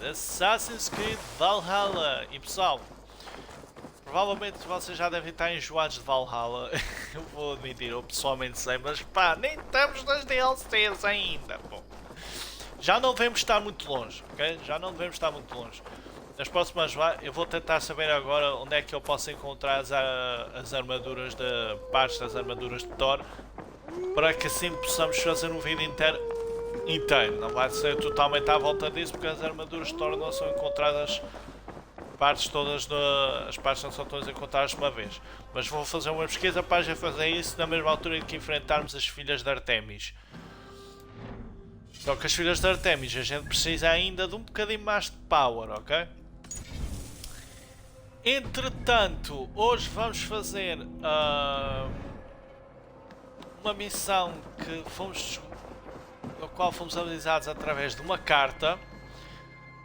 Assassin's Creed Valhalla. E pessoal, provavelmente vocês já devem estar enjoados de Valhalla. Eu vou admitir, eu pessoalmente sei, mas pá, nem estamos nas DLCs ainda. Bom, já não devemos estar muito longe, ok? Já não devemos estar muito longe. Nas próximas eu vou tentar saber agora onde é que eu posso encontrar as armaduras de partes das armaduras de Thor, para que assim possamos fazer um vídeo inteiro. Não vai ser totalmente à volta disso, porque as armaduras de Thor não são encontradas partes todas, as partes não são todas encontradas de uma vez. Mas vou fazer uma pesquisa para já fazer isso na mesma altura em que enfrentarmos as filhas de Artemis. Só que as filhas de Artemis a gente precisa ainda de um bocadinho mais de power, ok? Entretanto, hoje vamos fazer uma missão na qual fomos avisados através de uma carta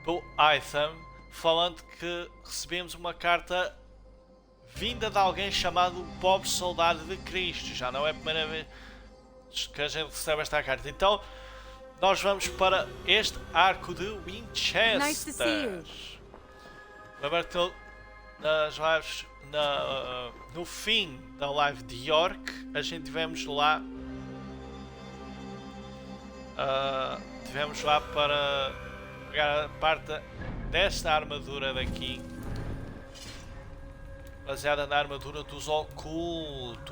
do Itham, falando que recebemos uma carta vinda de alguém chamado Pobre Soldado de Cristo. Já não é a primeira vez que a gente recebe esta carta. Então, nós vamos para este arco de Winchester. Lembra que nas lives, no fim da live de York, a gente tivemos lá para pegar a parte desta armadura daqui, baseada na armadura dos ocultos.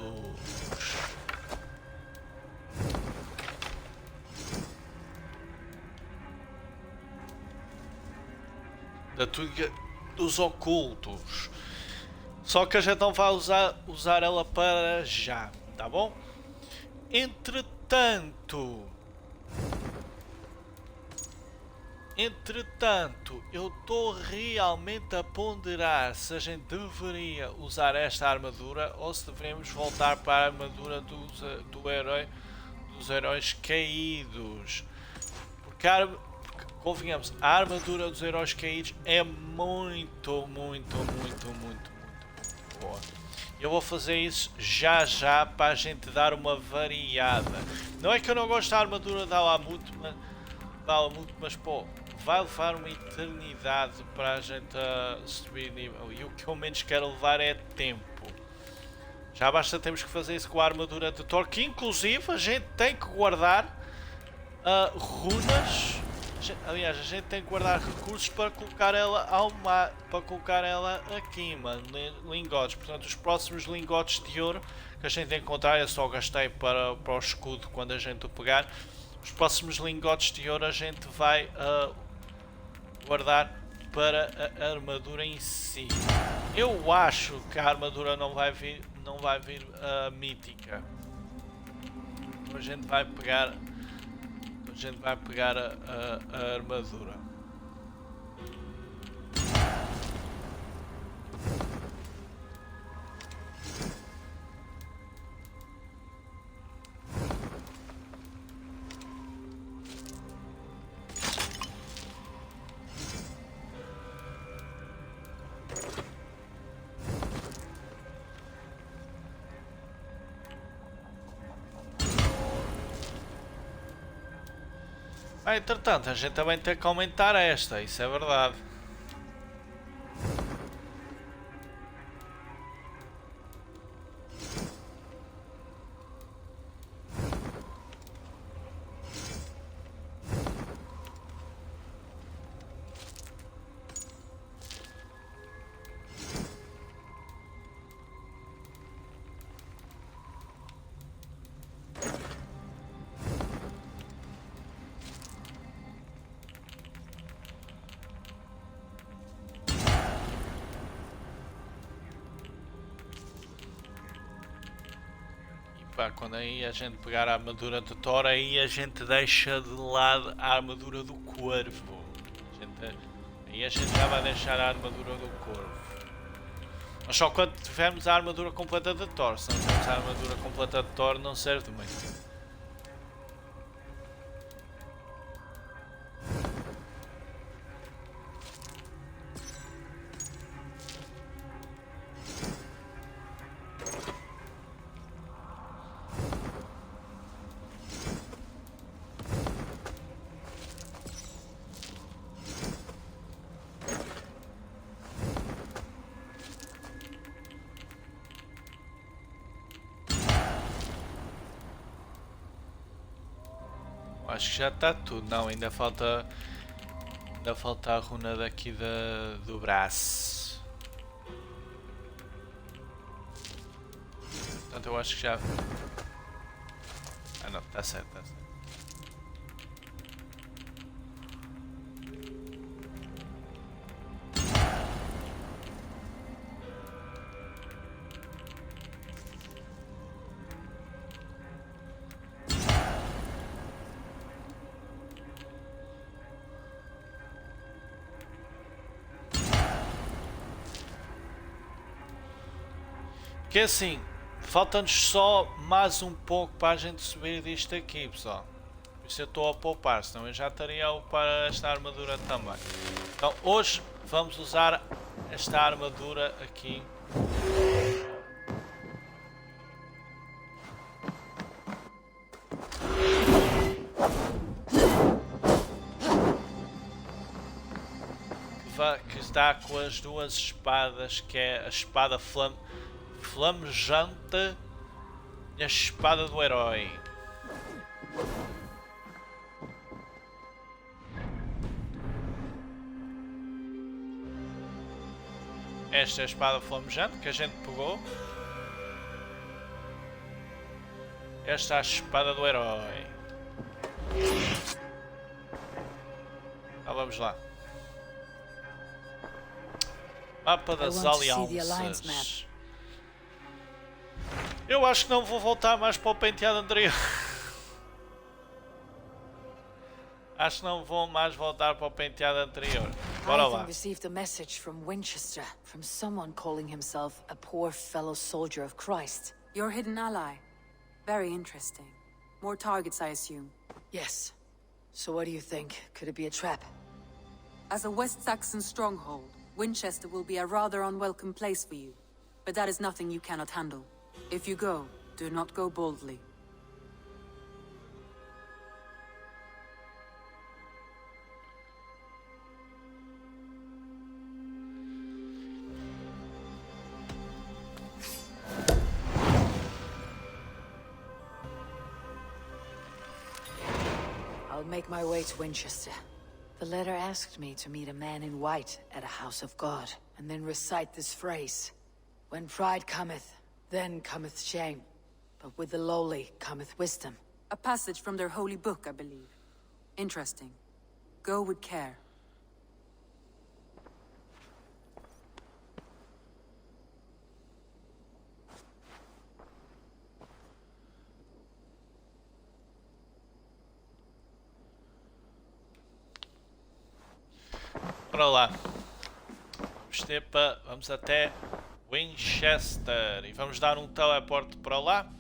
Da túnica dos ocultos. Só que a gente não vai usar ela para já, tá bom? Entretanto, eu estou realmente a ponderar se a gente deveria usar esta armadura ou se devemos voltar para a armadura dos heróis caídos. Porque convenhamos, a armadura dos heróis caídos é muito boa. Eu vou fazer isso já para a gente dar uma variada. Não é que eu não gosto da armadura da Alamut, mas pô, vai levar uma eternidade para a gente subir nível. E o que eu menos quero levar é tempo. Já basta termos que fazer isso com a armadura de Thor, que inclusive a gente tem que guardar runas. Aliás, a gente tem que guardar recursos para colocar ela para colocar ela aqui, mano, lingotes. Portanto, os próximos lingotes de ouro que a gente encontrar, eu só gastei para o escudo quando a gente o pegar. Os próximos lingotes de ouro a gente vai guardar para a armadura em si. Eu acho que a armadura não vai vir mítica. Então a gente vai pegar a armadura. Entretanto, a gente também tem que aumentar esta, isso é verdade. Quando aí a gente pegar a armadura de Thor, aí a gente deixa de lado a armadura do corvo. Aí a gente já vai deixar a armadura do corvo. Mas só quando tivermos a armadura completa de Thor. Se não tivermos a armadura completa de Thor, não serve de muito. acho que já está tudo. Não, ainda falta a runa daqui do braço. Portanto, eu acho que já... Ah não, está certo, está certo. Que é assim, falta-nos só mais um pouco para a gente subir disto aqui, pessoal. Por isso eu estou a poupar, senão eu já estaria a upar esta armadura também. Então hoje vamos usar esta armadura aqui. Que está com as duas espadas, que é a espada flamejante e a espada do herói. Esta é a espada flamejante que a gente pegou. Esta é a espada do herói. Então vamos lá. Mapa das alianças. Eu acho que não vou voltar mais para o penteado anterior. Acho que não vou mais voltar para o penteado anterior. Bora lá. I received a message from Winchester, from someone calling himself a poor fellow soldier of Christ. Your hidden ally. Very interesting. More targets, I assume. Yes. So what do you think? Could it be a trap? As a West Saxon stronghold, Winchester will be a rather unwelcome place for you. But that is nothing you cannot handle. If you go, do not go boldly. I'll make my way to Winchester. The letter asked me to meet a man in white at a house of God, and then recite this phrase. When pride cometh, then cometh shame. But with the lowly cometh wisdom. A passage from their holy book, I believe. Interesting. Go with care. Bora lá. Vamos até Winchester e vamos dar um teleporte para lá.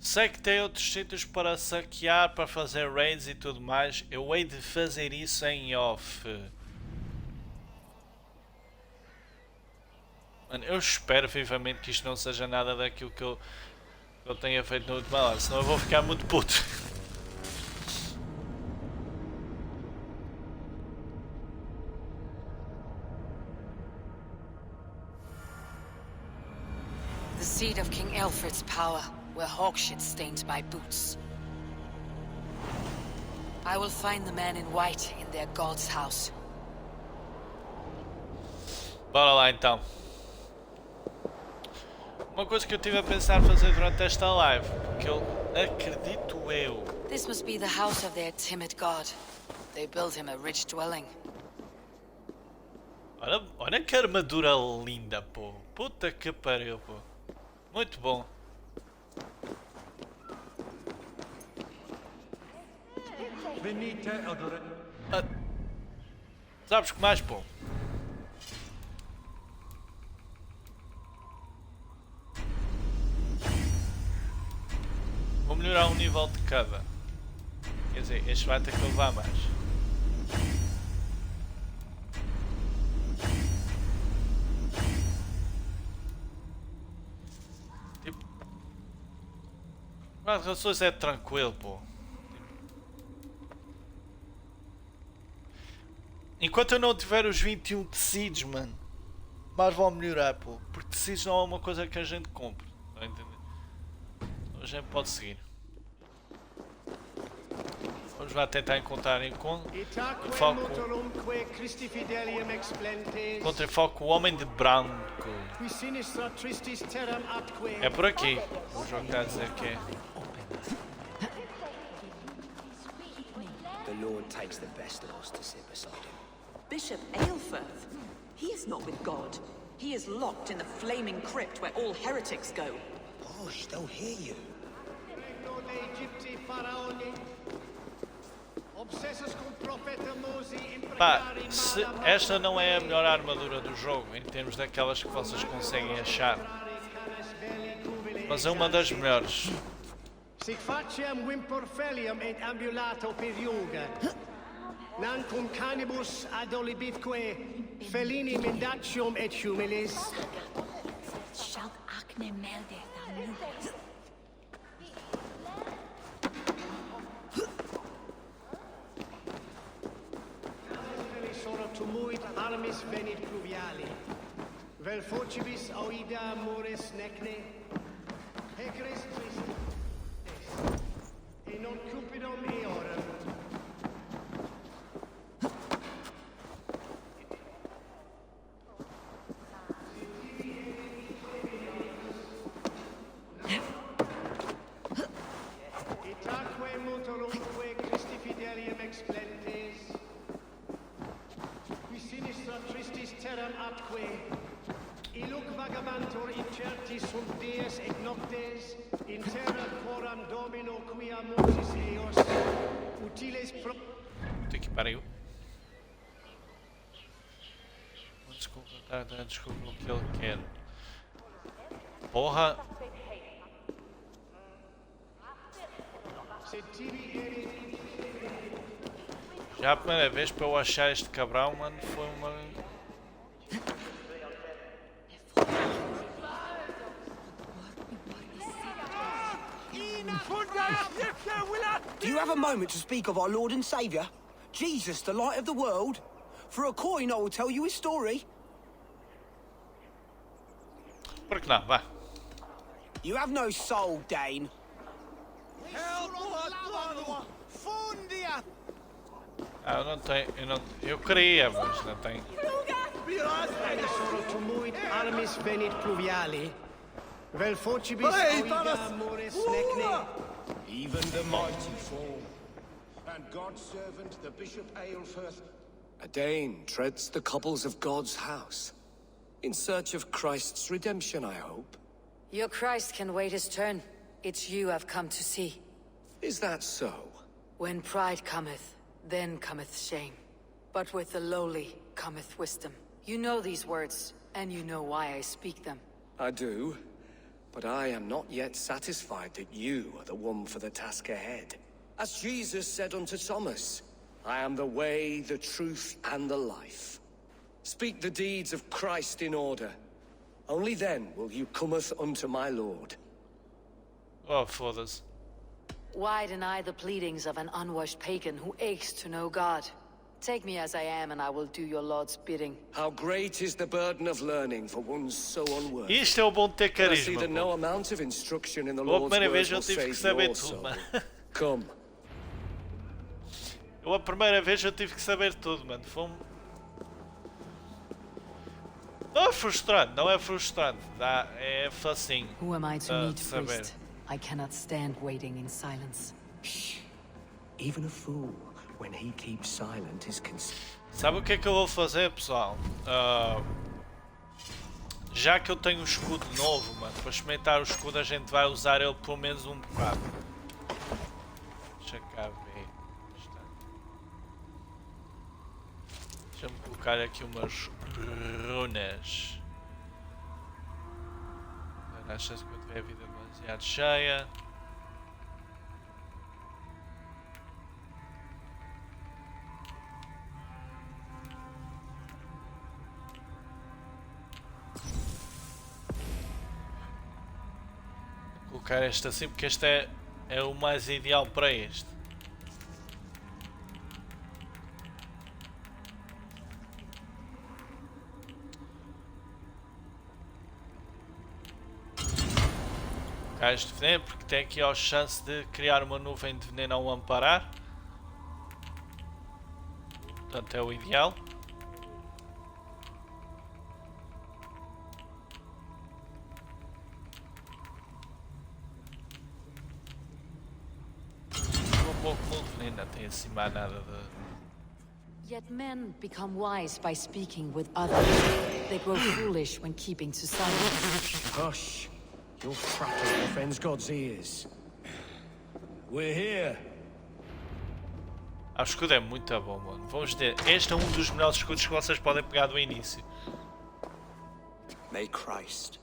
Sei que tem outros sítios para saquear, para fazer raids e tudo mais. Eu hei de fazer isso em off. Mano, eu espero vivamente que isto não seja nada daquilo que eu tenha feito no último lado, senão eu vou ficar muito puto. The seat of King Alfred's power, where hawkshit stains my boots. I will find the man in white in their god's house. Bora lá então. Uma coisa que eu estive a pensar fazer durante esta live, que eu acredito eu. This must be the house of their timid god. They built him a rich dwelling. Olha que armadura linda, pô. Puta que pariu, pô. Muito bom. Ah, sabes que mais, pô? Vou melhorar um nível de cada. Quer dizer, este vai ter que levar mais. Tipo, as rações é tranquilo, pô. Enquanto eu não tiver os 21 tecidos, mano, mais vão melhorar, pô. Porque tecidos não é uma coisa que a gente compra. Tá a entender? A gente pode seguir. Vamos Vamos lá tentar encontrar encontre foco o homem de branco. É por aqui. O jogo está a dizer que é. The Lord takes the best of us to sit beside him. Bishop Alfred? He is not with God. He is locked in the flaming crypt where all heretics go. Gosh, they'll hear you. Pá, se esta não é a melhor armadura do jogo, em termos daquelas que vocês conseguem achar, mas é uma das melhores. Sic faciem vimpor felium et ambulato per yoga. Non cum canibus adolibitque felini mendacium et humilis. Shalt acne melde than Sono tumuit armis venit pluviali. Vel focibis oida mores necne. Hecris tristis. E non cupidum eorem. Itaque mutolumque Christi fidelium explentes. Qui sinistra tristis terram atque. Illuc vagabantur incerti sunt dies et noctes, in terra coram domino quia mortis eos, utiles pro... Puta que pariu. Desculpa o que ele quer. Porra! Já a primeira vez para eu achar este cabrão, mano, foi uma... Do you have a moment to speak of our Lord and Saviour? Jesus, the light of the world? For a coin, I will tell you his story. Por que não? Vá. You have no soul, Dane. Ah, eu não tenho... Eu queria, mas não tenho. Sono tumuit armis venit pluviali. Vel focibis oida mores necne. Even the mighty fall. And God's servant, the Bishop Aelfirth. A Dane treads the cobbles of God's house. In search of Christ's redemption, I hope. Your Christ can wait his turn. It's you I've come to see. Is that so? When pride cometh, then cometh shame. But with the lowly cometh wisdom. You know these words, and you know why I speak them. I do. But I am not yet satisfied that you are the one for the task ahead. As Jesus said unto Thomas, I am the way, the truth, and the life. Speak the deeds of Christ in order. Only then will you cometh unto my Lord. Oh, foda-se. Why deny the pleadings of an unwashed pagan who aches to know God? Take me as I am, and I will do your Lord's bidding. How great is the burden of learning for one so unworthy. Isto é o bom de ter I see carisma. that no Pô. amount of instruction in the A Lord's primeira words vez eu will tive que save saber your tudo, soul. mano. Come. Eu a primeira vez eu tive que saber tudo, mano. Foi um... Não é frustrante, não é frustrante. Dá, é facinho. Who am I to Ah, meet, saber. priest? I cannot stand waiting in silence. Even a fool, when he keeps silent, is Sabe o que é que eu vou fazer, pessoal? Já que eu tenho um escudo novo, mano, para experimentar o escudo a gente vai usar ele pelo menos um bocado. Deixa cá ver. Deixa-me colocar aqui umas runas. A chance que eu tiver a vida demasiado cheia. Vou colocar este assim porque este é o mais ideal para este. Colocar este veneno porque tem aqui a chance de criar uma nuvem de veneno ao amparar. Portanto, é o ideal. Um pouco novo, ainda tem assim mais nada de... Yet men become wise by speaking with others. They grow foolish when keeping to silence. Hush. Your prattle offends God's ears. We're here. O escudo é muito bom, mano. Vamos ver. Este é um dos melhores escudos que vocês podem pegar do início. May Christ,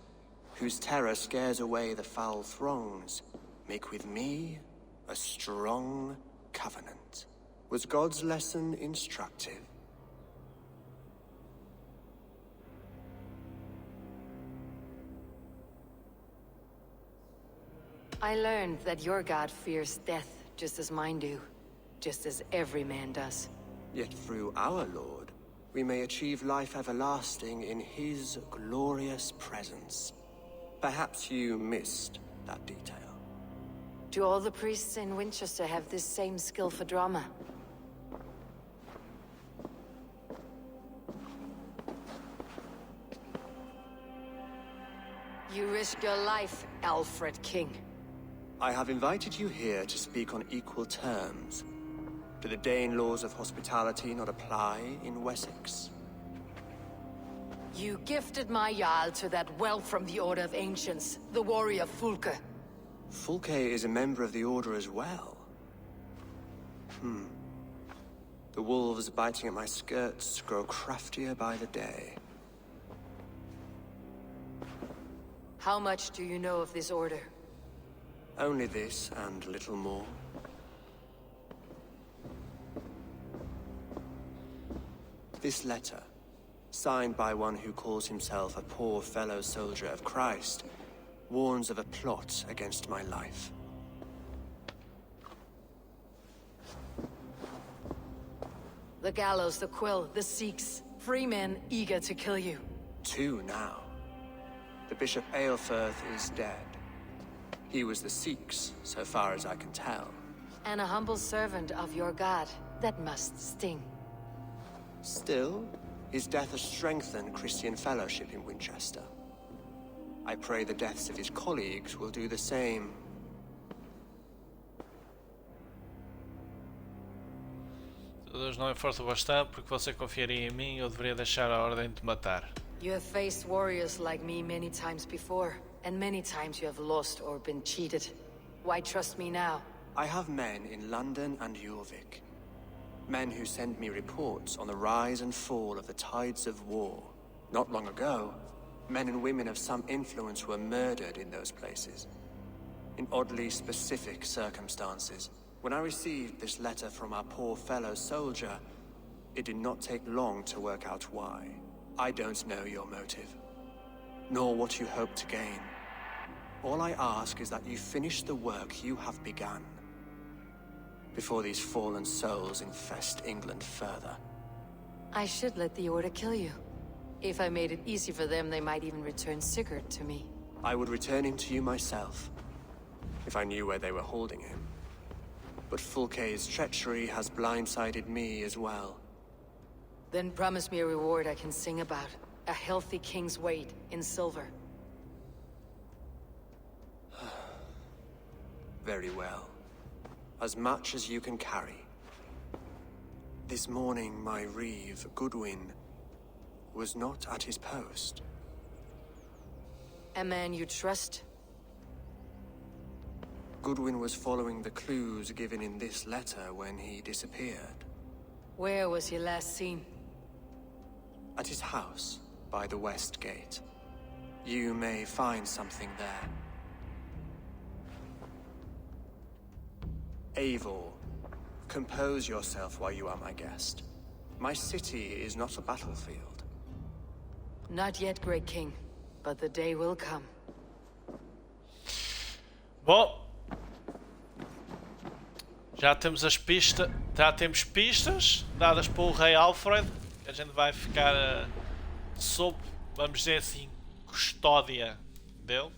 whose terror scares away the foul thrones, make with me a strong covenant. Was God's lesson instructive? I learned that your god fears death just as mine do. Just as every man does. Yet through our Lord, we may achieve life everlasting in his glorious presence. Perhaps you missed that detail. Do all the priests in Winchester have this same skill for drama? You risk your life, Alfred King. I have invited you here to speak on equal terms. Do the Dane laws of hospitality not apply in Wessex? You gifted my Jarl to that whelp from the Order of Ancients, the warrior Fulke. Fulke is a member of the Order as well. The wolves biting at my skirts grow craftier by the day. How much do you know of this order? Only this and little more. This letter, signed by one who calls himself a poor fellow soldier of Christ, warns of a plot against my life. The gallows, the quill, the Sikhs. Free men eager to kill you. 2 now. The Bishop Aelfirth is dead. He was the Sikhs, so far as I can tell. And a humble servant of your god. That must sting. Still, his death has strengthened Christian fellowship in Winchester. I pray the deaths of his colleagues will do the same. Deus não é forte o bastante porque você confiaria em mim, eu deveria deixar a ordem de matar. You have faced warriors like me many times before, and many times you have lost or been cheated. Why trust me now? I have men in London and Jorvik. Men who send me reports on the rise and fall of the tides of war. Not long ago, men and women of some influence were murdered in those places. In oddly specific circumstances. When I received this letter from our poor fellow soldier, it did not take long to work out why. I don't know your motive, nor what you hope to gain. All I ask is that you finish the work you have begun, before these fallen souls infest England further. I should let the Order kill you. If I made it easy for them, they might even return Sigurd to me. I would return him to you myself, if I knew where they were holding him. But Fulke's treachery has blindsided me as well. Then promise me a reward I can sing about. A healthy king's weight in silver. Very well. As much as you can carry. This morning, my reeve, Goodwin, was not at his post. A man you trust? Goodwin was following the clues given in this letter when he disappeared. Where was he last seen? At his house, by the West Gate. You may find something there. Eivor, compose yourself while you are my guest. My city is not a battlefield. Not yet, Great King, but the day will come. Bom, já temos pistas dadas pelo Rei Alfred. A gente vai ficar sob, vamos dizer assim, custódia dele.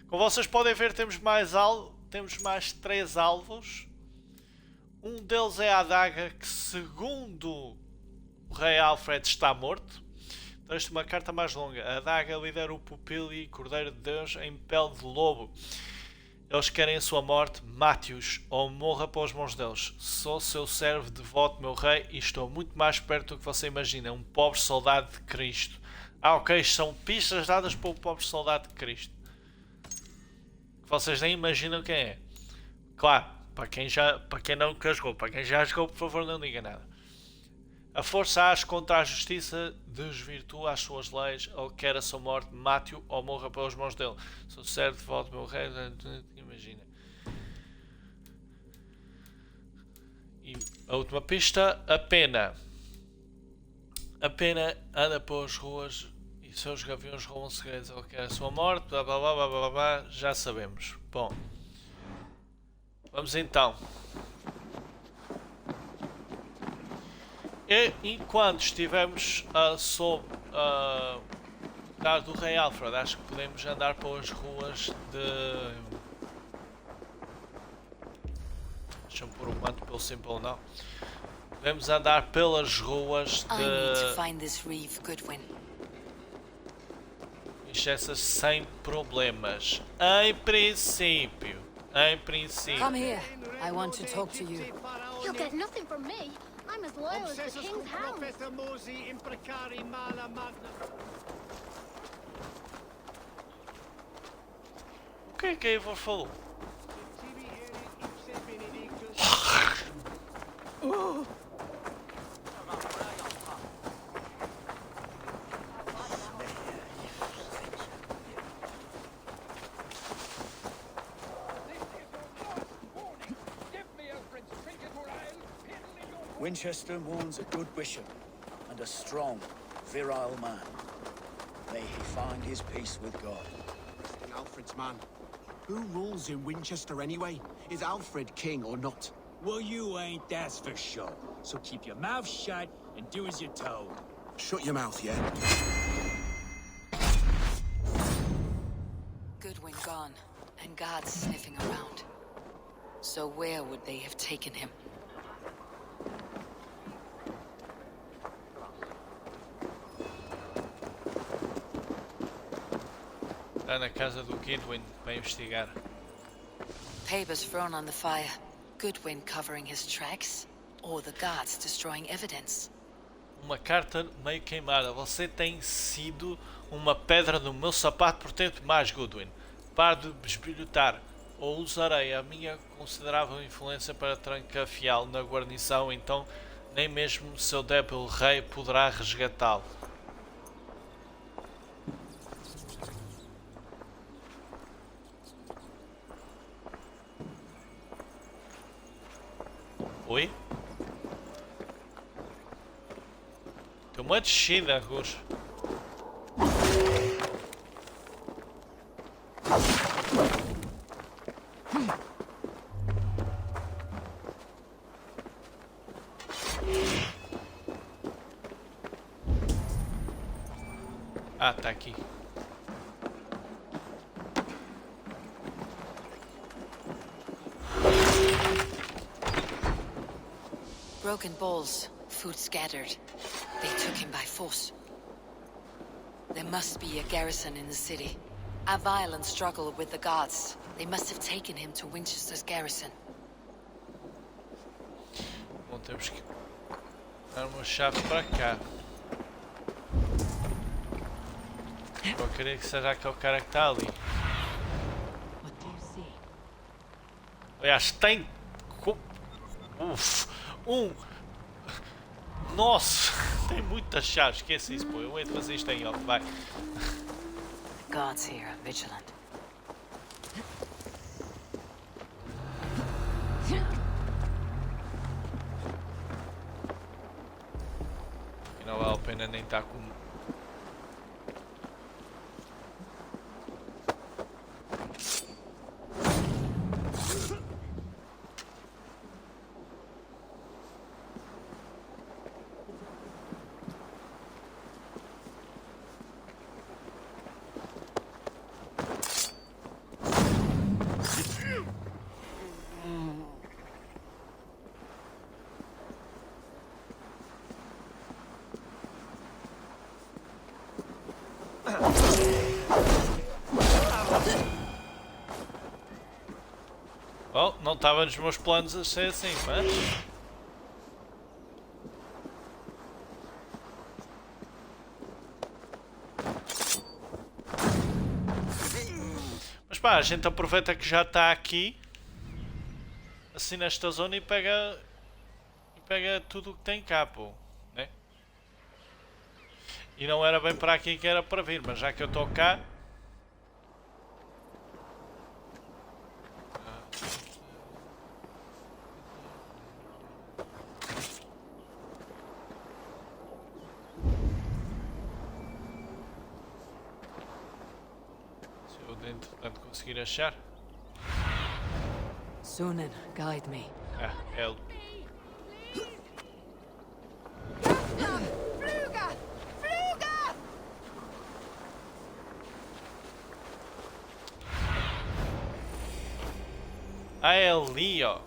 Como vocês podem ver, temos mais 3 alvos. Um deles é a adaga que, segundo O Rei Alfred está morto. Deixe uma carta mais longa. A adaga lidera o pupilo e Cordeiro de Deus em pele de lobo. Eles querem a sua morte. Mate-os ou morra pelas mãos deles. Sou seu servo devoto, meu rei, e estou muito mais perto do que você imagina. Um pobre soldado de Cristo. Ah, ok. São pistas dadas pelo pobre soldado de Cristo. Vocês nem imaginam quem é. Claro, para quem não jogou. Para quem já jogou, por favor, não diga nada. A força age contra a justiça, desvirtua as suas leis, ou quer a sua morte, mate-o ou morra pelas mãos dele. Sou servo de volta, meu rei, imagina. E a última pista, a pena. A pena anda pelas ruas e seus gaviões roubam segredos, ou quer a sua morte, blá blá blá blá blá blá, já sabemos. Bom, vamos então. E enquanto estivermos sob o lugar do Rei Alfred, acho que podemos andar pelas ruas de... Deixa-me pôr o manto pelo símbolo, não. Podemos andar pelas ruas de... Essas sem problemas. Em princípio. Come here. I want to talk to you. You'll get nothing from me. I'm as loyal as the king's hound. O que é que a Eivor falou? Winchester mourns a good bishop and a strong, virile man. May he find his peace with God. King Alfred's man. Who rules in Winchester anyway? Is Alfred king or not? Well, you ain't, that's for sure. So keep your mouth shut and do as you're told. Shut your mouth, yeah? Goodwin gone, and guards sniffing around. So where would they have taken him? Está na casa do Goodwin para investigar. Papers thrown on the fire. Goodwin covering his tracks? Or the guards destroying evidence? Uma carta meio queimada. Você tem sido uma pedra no meu sapato por tempo mais, Goodwin. Pare de bisbilhotar, ou usarei a minha considerável influência para trancafiá-lo na guarnição, então nem mesmo seu débil rei poderá resgatá-lo. Oi? Tem uma descida, Gus. Ah, tá aqui. Broken bowls, food scattered. They took him by force. There must be a garrison in the city. A violent struggle with the guards. They must have taken him to Winchester's garrison. Bom, temos que dar uma chave para cá. Eu queria que seja aquele cara que está ali. Aliás, tem... Nossa, tem muitas chaves, esquece isso, pô. Eu hei de fazer isto em off, vai. The guards here are vigilant. E não vale a pena nem estar com... estava nos meus planos a ser assim, mas... Mas pá, a gente aproveita que já está aqui, assim nesta zona e pega tudo o que tem cá, pô, né? E não era bem para aqui que era para vir, mas já que eu estou cá... Se eu dentro tanto conseguir achar... Sunan, guide me. Ah, ele. Fluga! Fluga! Ah, é ali, ó.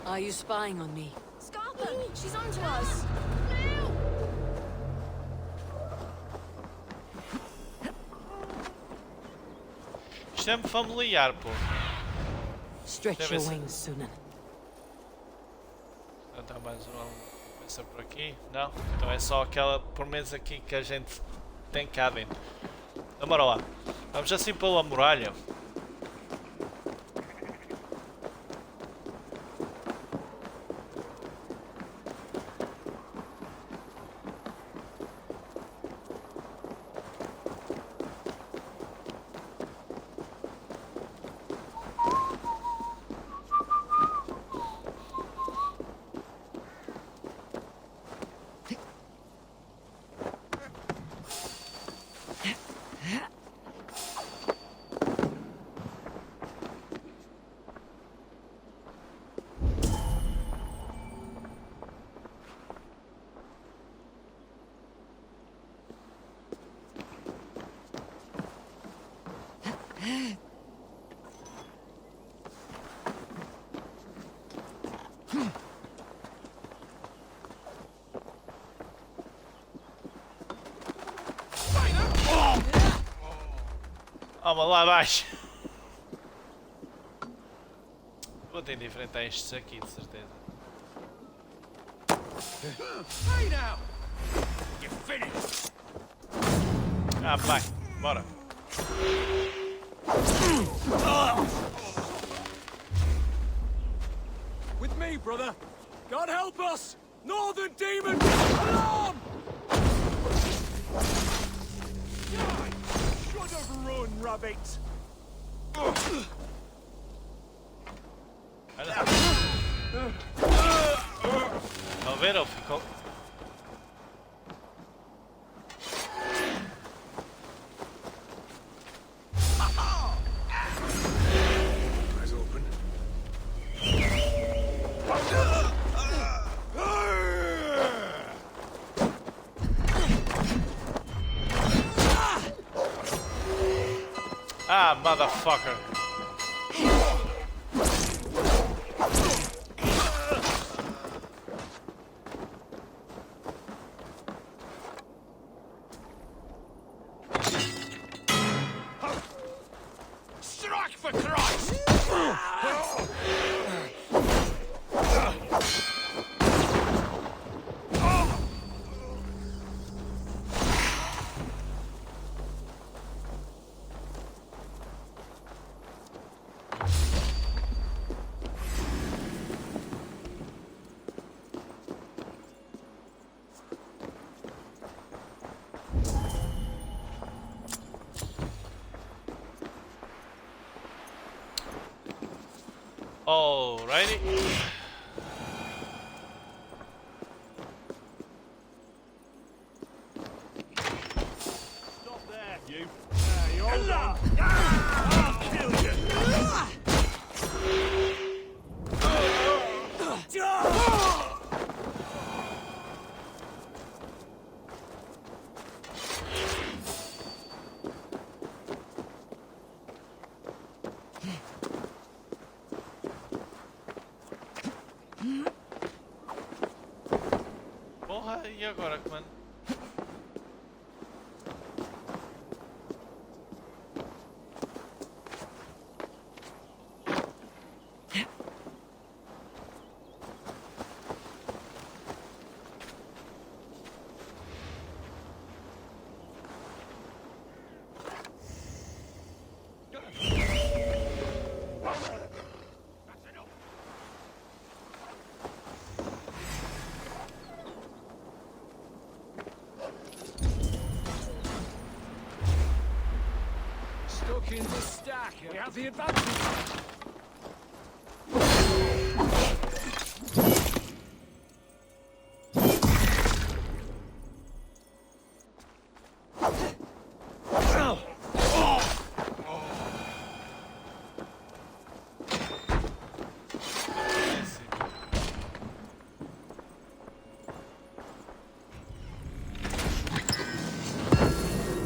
Are you spying on me? Scarpa! She's onto us! Isto é-me familiar, pô. Stretch Deve your ser. wings, Sunan. Não está mais uma coisa por aqui? Não? Então é só aquela por menos aqui que a gente tem cá dentro. Então bora lá. Vamos assim pela muralha. Vamos lá abaixo. Vou ter de enfrentar estes aqui, de certeza. Ah, vai, bora. With me, brother. God help us! Northern demon! Alarm! Should have run, rabbit! Olha. Estão a ver? Ele ficou... Eyes open. Ah, motherfucker. Strike for Christ! Alrighty. Stop there, you. You're all done. I'll kill you. Porra, e agora, mano? Stuck in the stack. We have the advantage.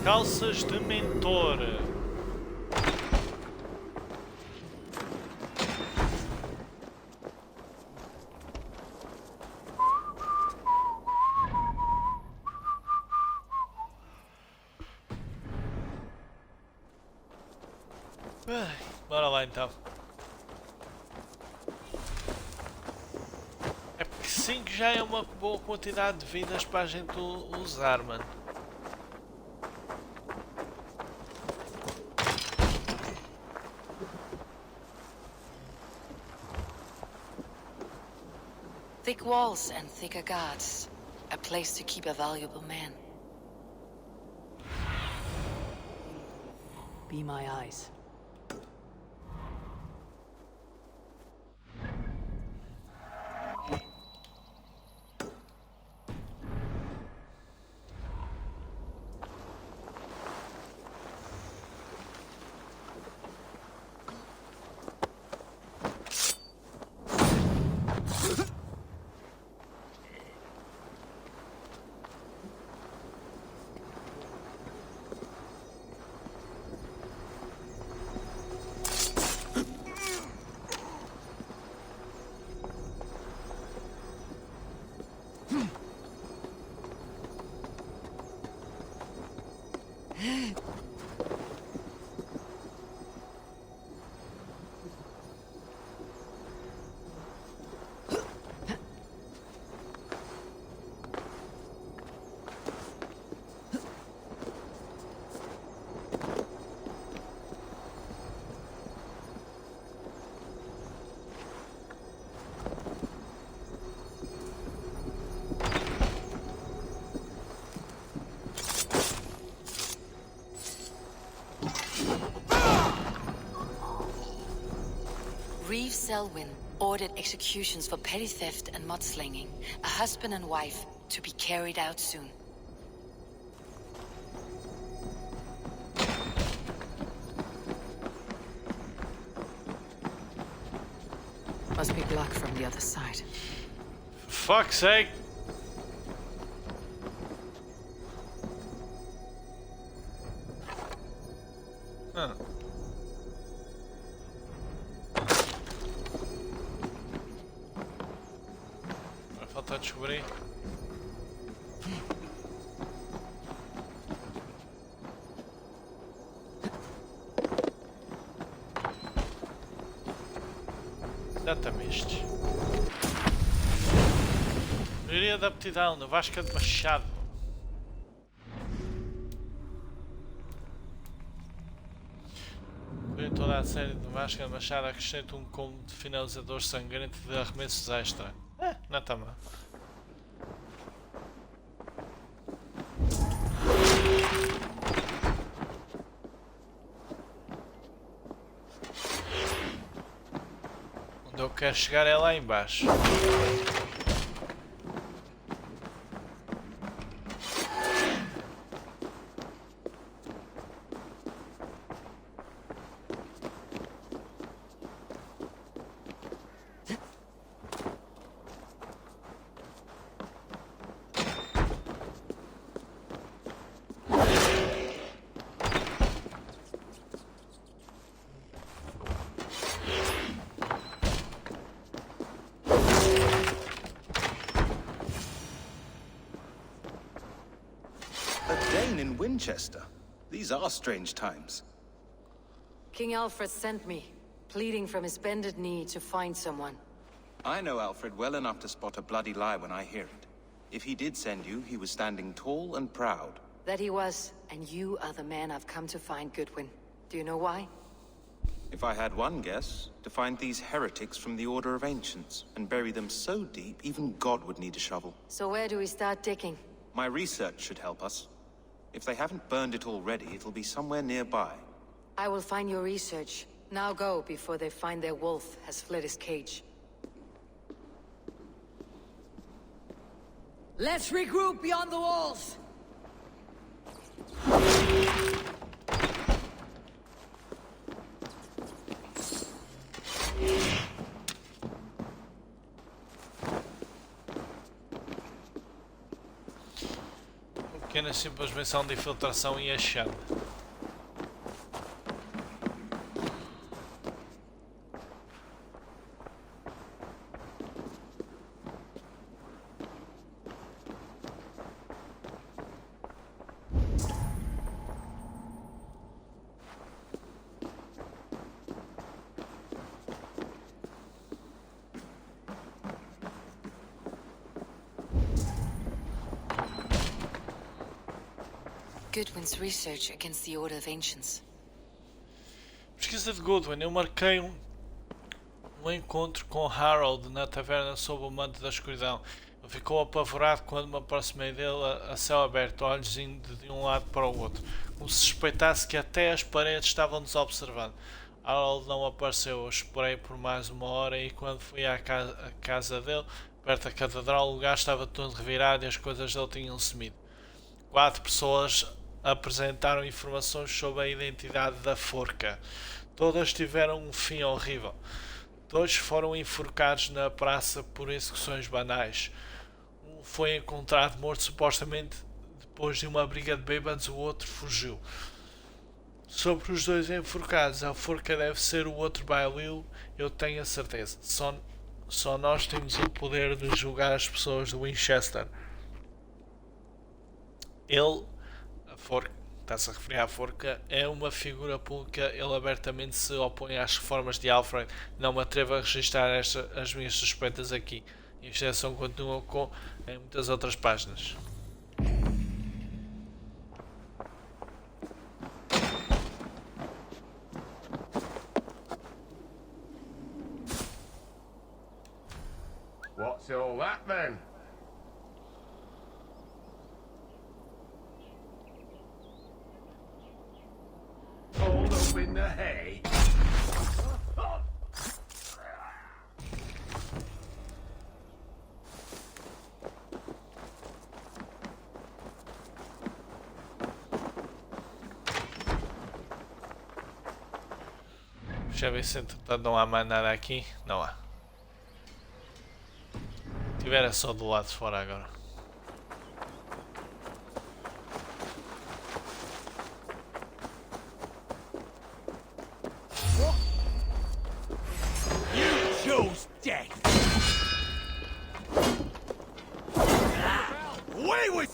Calças de mentor. Ai, bora lá então. É porque 5 já é uma boa quantidade de vidas para a gente usar, mano. Thick walls and thicker guards. A place to keep a valuable man. Be my eyes. Reeve Selwyn ordered executions for petty theft and mudslinging. A husband and wife to be carried out soon. Must be blocked from the other side. For fuck's sake! Huh. Falta descobrir. Exatamente. Melhoria da aptidão na Vasca de Machado. Em toda a série de Vasca de Machado acrescenta um combo de finalizador sangrento de arremessos extra. Não está mal. Onde eu quero chegar é lá embaixo. A Dane in Winchester? These are strange times. King Alfred sent me, pleading from his bended knee to find someone. I know Alfred well enough to spot a bloody lie when I hear it. If he did send you, he was standing tall and proud. That he was, and you are the man I've come to find, Goodwin. Do you know why? If I had one guess, to find these heretics from the Order of Ancients, and bury them so deep, even God would need a shovel. So where do we start digging? My research should help us. If they haven't burned it already, it'll be somewhere nearby. I will find your research. Now go, before they find their wolf has fled his cage. Let's regroup beyond the walls! Pequena simples missão de infiltração e achando. Goodwin's research against the Order of Ancients. Pesquisa de Goodwin. Eu marquei um encontro com Harold na taverna sob o manto da escuridão. Ele ficou apavorado quando me aproximei dele a céu aberto, olhos indo de um lado para o outro, como se suspeitasse que até as paredes estavam nos observando. Harold não apareceu. Eu esperei por mais uma hora e quando fui à casa dele, perto da catedral, o lugar estava todo revirado e as coisas dele tinham sumido. 4 pessoas apresentaram informações sobre a identidade da forca. Todas tiveram um fim horrível. 2 foram enforcados na praça por execuções banais. Um foi encontrado morto supostamente depois de uma briga de bêbados, o outro fugiu. Sobre os 2 enforcados, a forca deve ser o outro bailio, eu tenho a certeza. Só nós temos o poder de julgar as pessoas de Winchester. Ele, a forca, está-se a referir à forca, é uma figura pública. Ele abertamente se opõe às reformas de Alfred. Não me atrevo a registrar as minhas suspeitas aqui. A investigação continua em muitas outras páginas. What's all that then? Hold up in the hay. Deixa eu ver se entretanto não há mais nada aqui. Não há. Se tiver é só do lado de fora agora. Chose death. Away with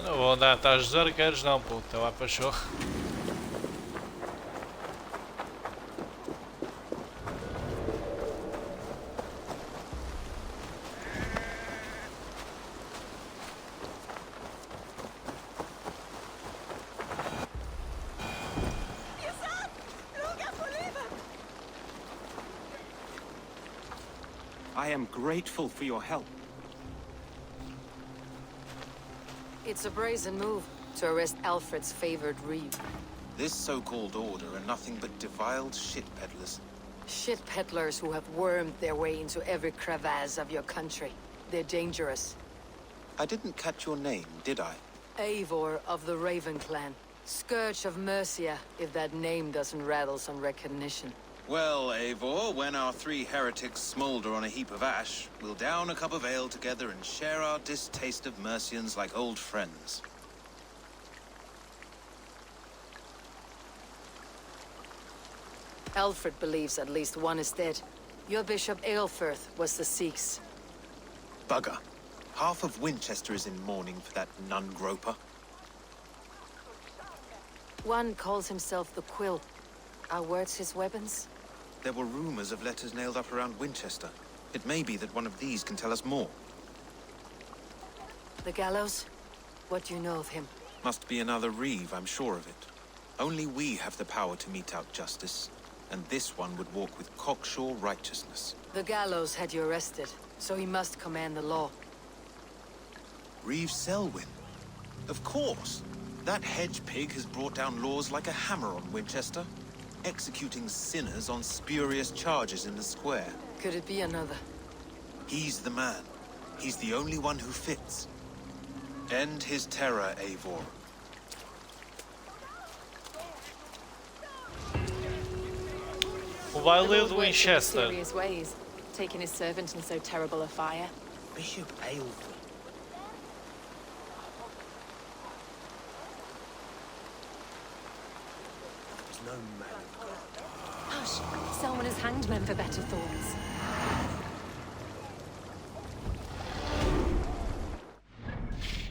Não vou andar atrás dos arqueiros não, puta, lá para show. I am grateful for your help. It's a brazen move to arrest Alfred's favored reeve. This so-called order are nothing but defiled shit peddlers. Shit peddlers who have wormed their way into every crevasse of your country. They're dangerous. I didn't catch your name, did I? Eivor of the Raven Clan. Scourge of Mercia, if that name doesn't rattle some recognition. Well, Eivor, when our three heretics smolder on a heap of ash, we'll down a cup of ale together and share our distaste of Mercians like old friends. Alfred believes at least one is dead. Your Bishop Aelfirth was the Sikhs. Bugger. Half of Winchester is in mourning for that nun-groper. One calls himself the Quill. Are words his weapons? There were rumors of letters nailed up around Winchester. It may be that one of these can tell us more. The gallows? What do you know of him? Must be another reeve, I'm sure of it. Only we have the power to mete out justice, and this one would walk with cocksure righteousness. The gallows had you arrested, so he must command the law. Reeve Selwyn? Of course! That hedge pig has brought down laws like a hammer on Winchester, executing sinners on spurious charges in the square. Could it be another? He's the man. He's the only one who fits. End his terror, Eivor. O baile do Winchester. Mysterious ways, taking his servant in so terrible a fire. Bishop Aelfred. There's no man of God. Hush! Someone has hanged men for better thoughts.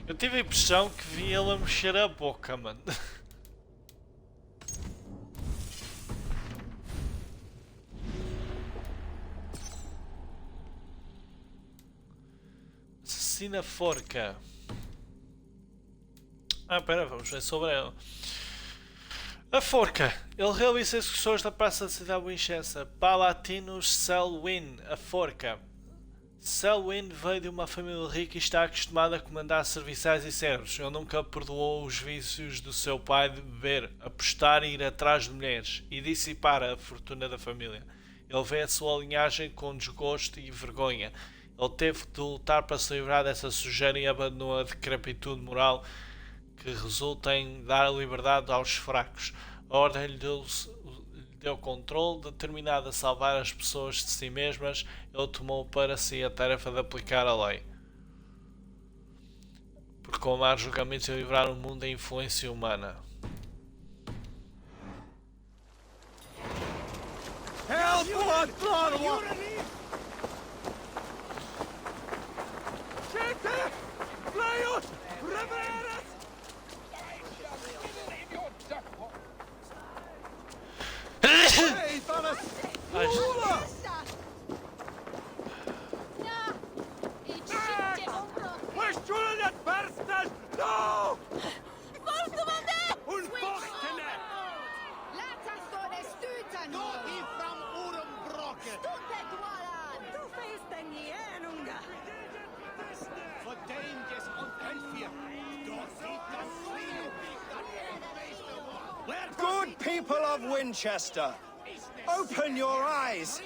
Eu tive a impressão que vi ele a mexer a boca, mano. Assassina forca. Ah, pera, vamos ver sobre ela. A forca. Ele realiza execuções na praça da cidade de Winchester. Palatinus Selwyn, a forca. Selwyn veio de uma família rica e está acostumado a comandar serviçais e servos. Ele nunca perdoou os vícios do seu pai de beber, apostar e ir atrás de mulheres e dissipar a fortuna da família. Ele vê a sua linhagem com desgosto e vergonha. Ele teve de lutar para se livrar dessa sujeira e abandonou a decrepitude moral que resulta em dar liberdade aos fracos. A ordem lhe deu controle, determinado a salvar as pessoas de si mesmas, ele tomou para si a tarefa de aplicar a lei. Por comar julgamentos e livrar o mundo da influência humana. Help! Good people of Winchester, open your eyes.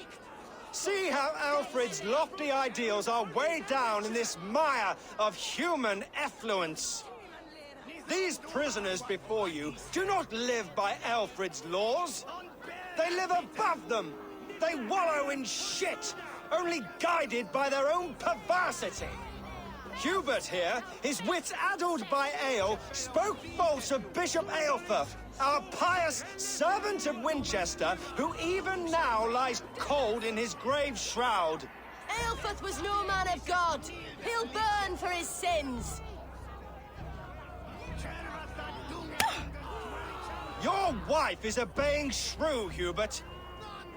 See how Alfred's lofty ideals are weighed down in this mire of human effluence. These prisoners before you do not live by Alfred's laws. They live above them. They wallow in shit, only guided by their own perversity. Hubert here, his wits addled by ale, spoke false of Bishop Aelfirth, our pious servant of Winchester, who even now lies cold in his grave shroud. Aelfirth was no man of God. He'll burn for his sins. Your wife is a baying shrew, Hubert.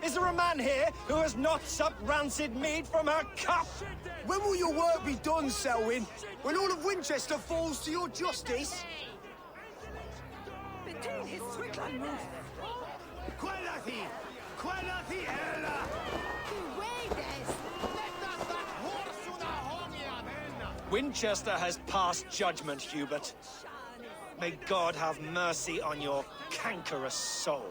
Is there a man here who has not supped rancid mead from her cup? When will your work be done, Selwyn? When all of Winchester falls to your justice? Winchester has passed judgment, Hubert. May God have mercy on your cankerous soul.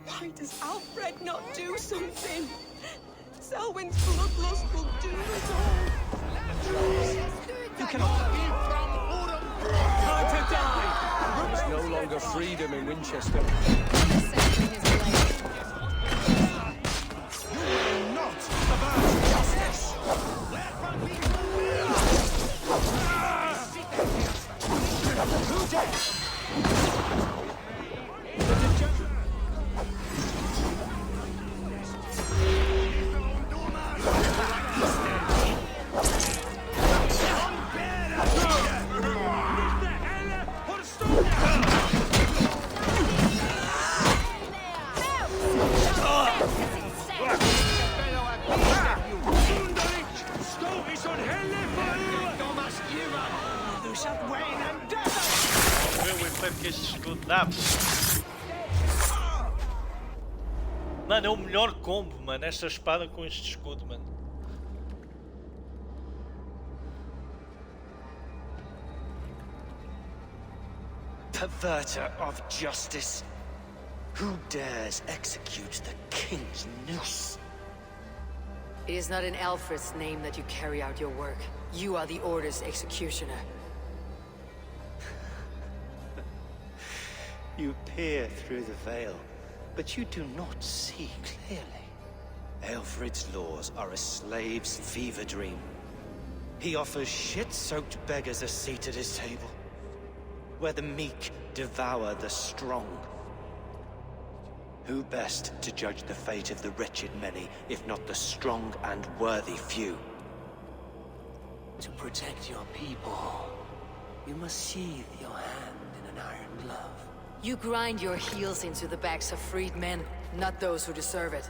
Why does Alfred not do something? Selwyn's bloodlust will do it all. You cannot... Time to die! There's no longer freedom in Winchester. You will not avert justice! Who dare? Ver o efeito que este escudo dá. Mano, é o melhor combo, mano. Esta espada com este escudo, mano. Perverter of justice. Who dares execute the king's noose? It is not in Alfred's name that you carry out your work. You are the Order's executioner. You peer through the veil, but you do not see clearly. Alfred's laws are a slave's fever dream. He offers shit-soaked beggars a seat at his table, where the meek devour the strong. Who best to judge the fate of the wretched many, if not the strong and worthy few? To protect your people, you must sheathe your hand in an iron glove. You grind your heels into the backs of freed men, not those who deserve it.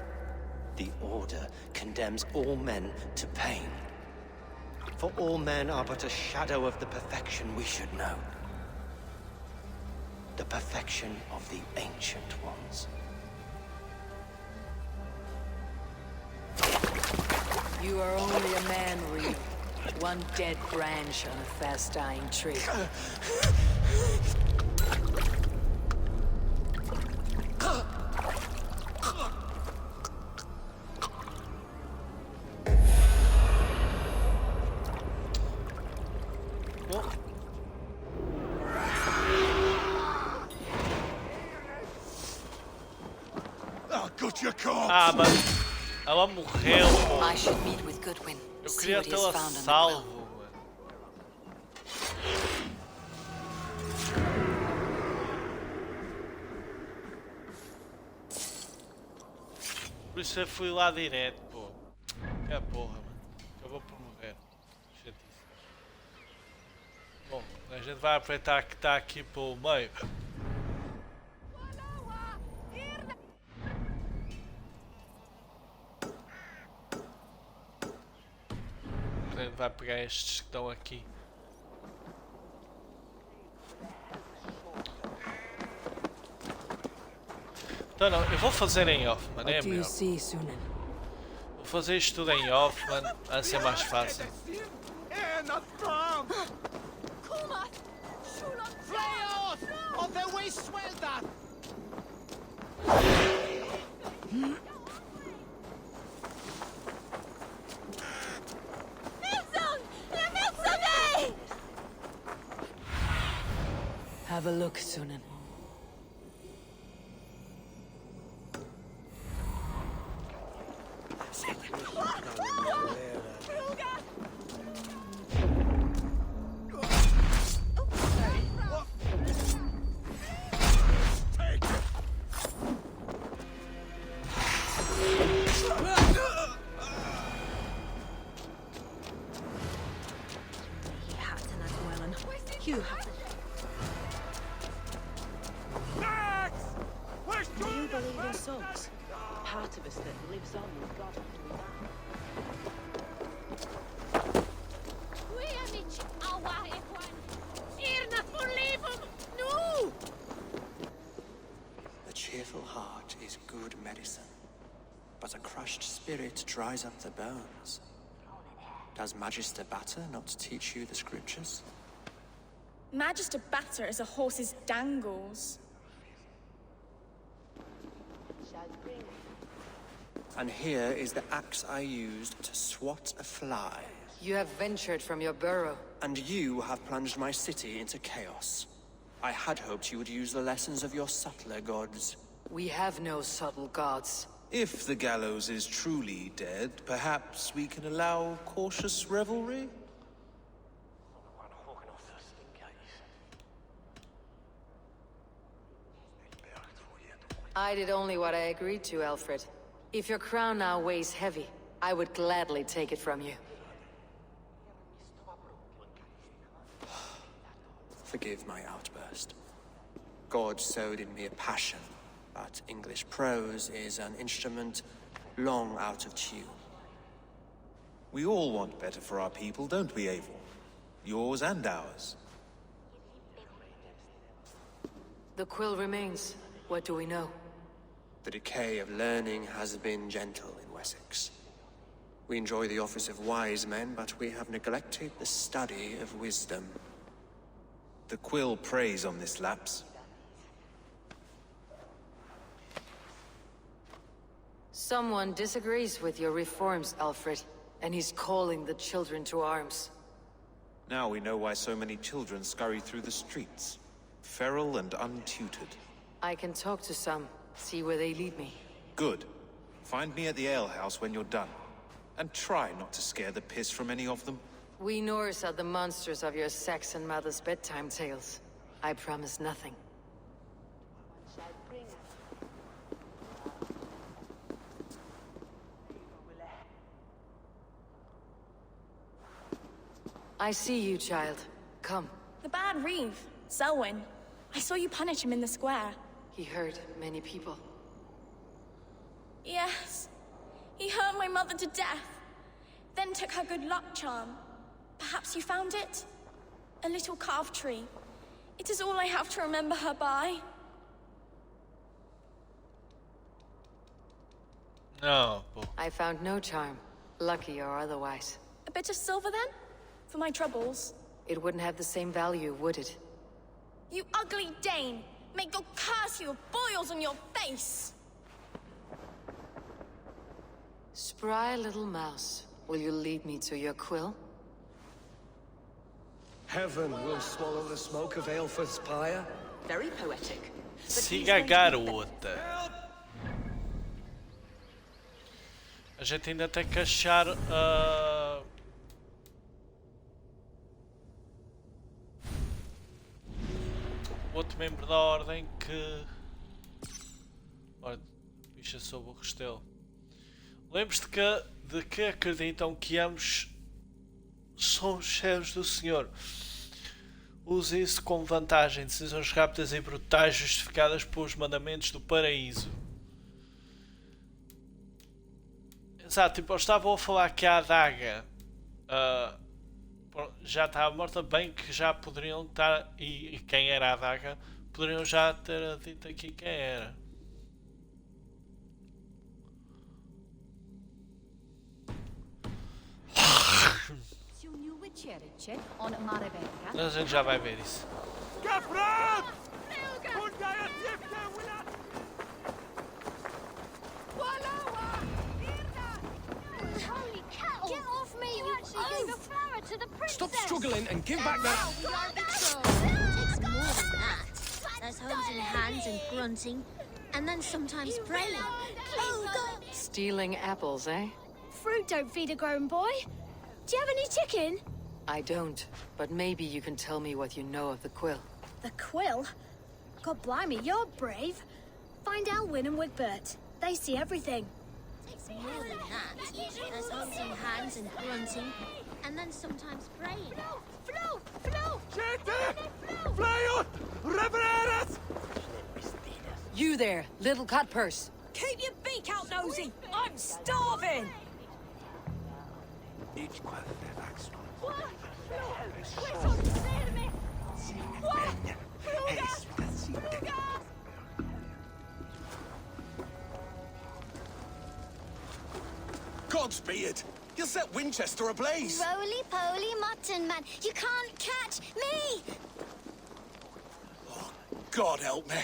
The Order condemns all men to pain. For all men are but a shadow of the perfection we should know. The perfection of the Ancient Ones. You are only a man, Reed. One dead branch on a fast-dying tree. Ah, mas ela morreu, pô. I should meet with Goodwin. Eu queria tê-la salvo. Por isso eu fui lá direto, pô. Que a porra, mano. Acabou por morrer. Chatice. Bom, a gente vai aproveitar que está aqui pelo meio. A gente vai pegar estes que estão aqui. Então não, eu vou fazer em off, mano, é melhor. Vou fazer isto tudo em off, mano, vai ser mais fácil. Have a look, Sunan. Do you believe in souls? Part of us that lives on with God after we die. cheerful heart is good medicine, but a crushed spirit dries up the bones. Does Magister Batter not teach you the scriptures? Magister Batter is a horse's dangles. And here is the axe I used to swat a fly. You have ventured from your burrow. And you have plunged my city into chaos. I had hoped you would use the lessons of your subtler gods. We have no subtle gods. If the gallows is truly dead, perhaps we can allow cautious revelry? I did only what I agreed to, Alfred. If your crown now weighs heavy, I would gladly take it from you. Forgive my outburst. God sowed in me a passion, but English prose is an instrument long out of tune. We all want better for our people, don't we, Eivor? Yours and ours. The quill remains. What do we know? The decay of learning has been gentle in Wessex. We enjoy the office of wise men, but we have neglected the study of wisdom. The quill preys on this lapse. Someone disagrees with your reforms, Alfred, and he's calling the children to arms. Now we know why so many children scurry through the streets, feral and untutored. I can talk to some, see where they lead me. Good. Find me at the alehouse when you're done. And try not to scare the piss from any of them. We Norse are the monsters of your Saxon mother's bedtime tales. I promise nothing. I see you, child. Come. The bad Reeve, Selwyn. I saw you punish him in the square. He hurt many people. Yes. He hurt my mother to death. Then took her good luck charm. Perhaps you found it? A little carved tree. It is all I have to remember her by. No. I found no charm, lucky or otherwise. A bit of silver then? For my troubles? It wouldn't have the same value, would it? You ugly Dane! May God curse you with boils on your face! Spry little mouse, will you lead me to your quill? Heaven will swallow the smoke of Aelfred's pyre. Very poetic. Siga a garota. A gente ainda tem que achar outro membro da ordem que... Ora, bicha sob o restelo. Lembre-se de que acreditam que ambos são os servos do Senhor. Use isso com vantagem. Decisões rápidas e brutais justificadas pelos mandamentos do paraíso. Exato, tipo, eles estavam a falar que a adaga já estava morta, bem que já poderiam estar, e quem era a adaga, poderiam já ter dito aqui quem era. A gente já vai ver isso. Holy cow! Get off me! You actually gave a flower to the princess! Stop struggling and give back that... It's more than that. There's holding hands and grunting, and then sometimes praying. Oh, God! Stealing apples, eh? Fruit don't feed a grown boy. Do you have any chicken? I don't, but maybe you can tell me what you know of the quill. The quill? God blimey, you're brave. Find Elwyn and Wigbert. They see everything. It's more than that. There's holding hands and grunting, and then sometimes praying. Flow! You there, little cut purse. Keep your beak out, nosy! I'm starving! God's beard! You'll set Winchester ablaze! Roly-poly mutton man, you can't catch me! God help me.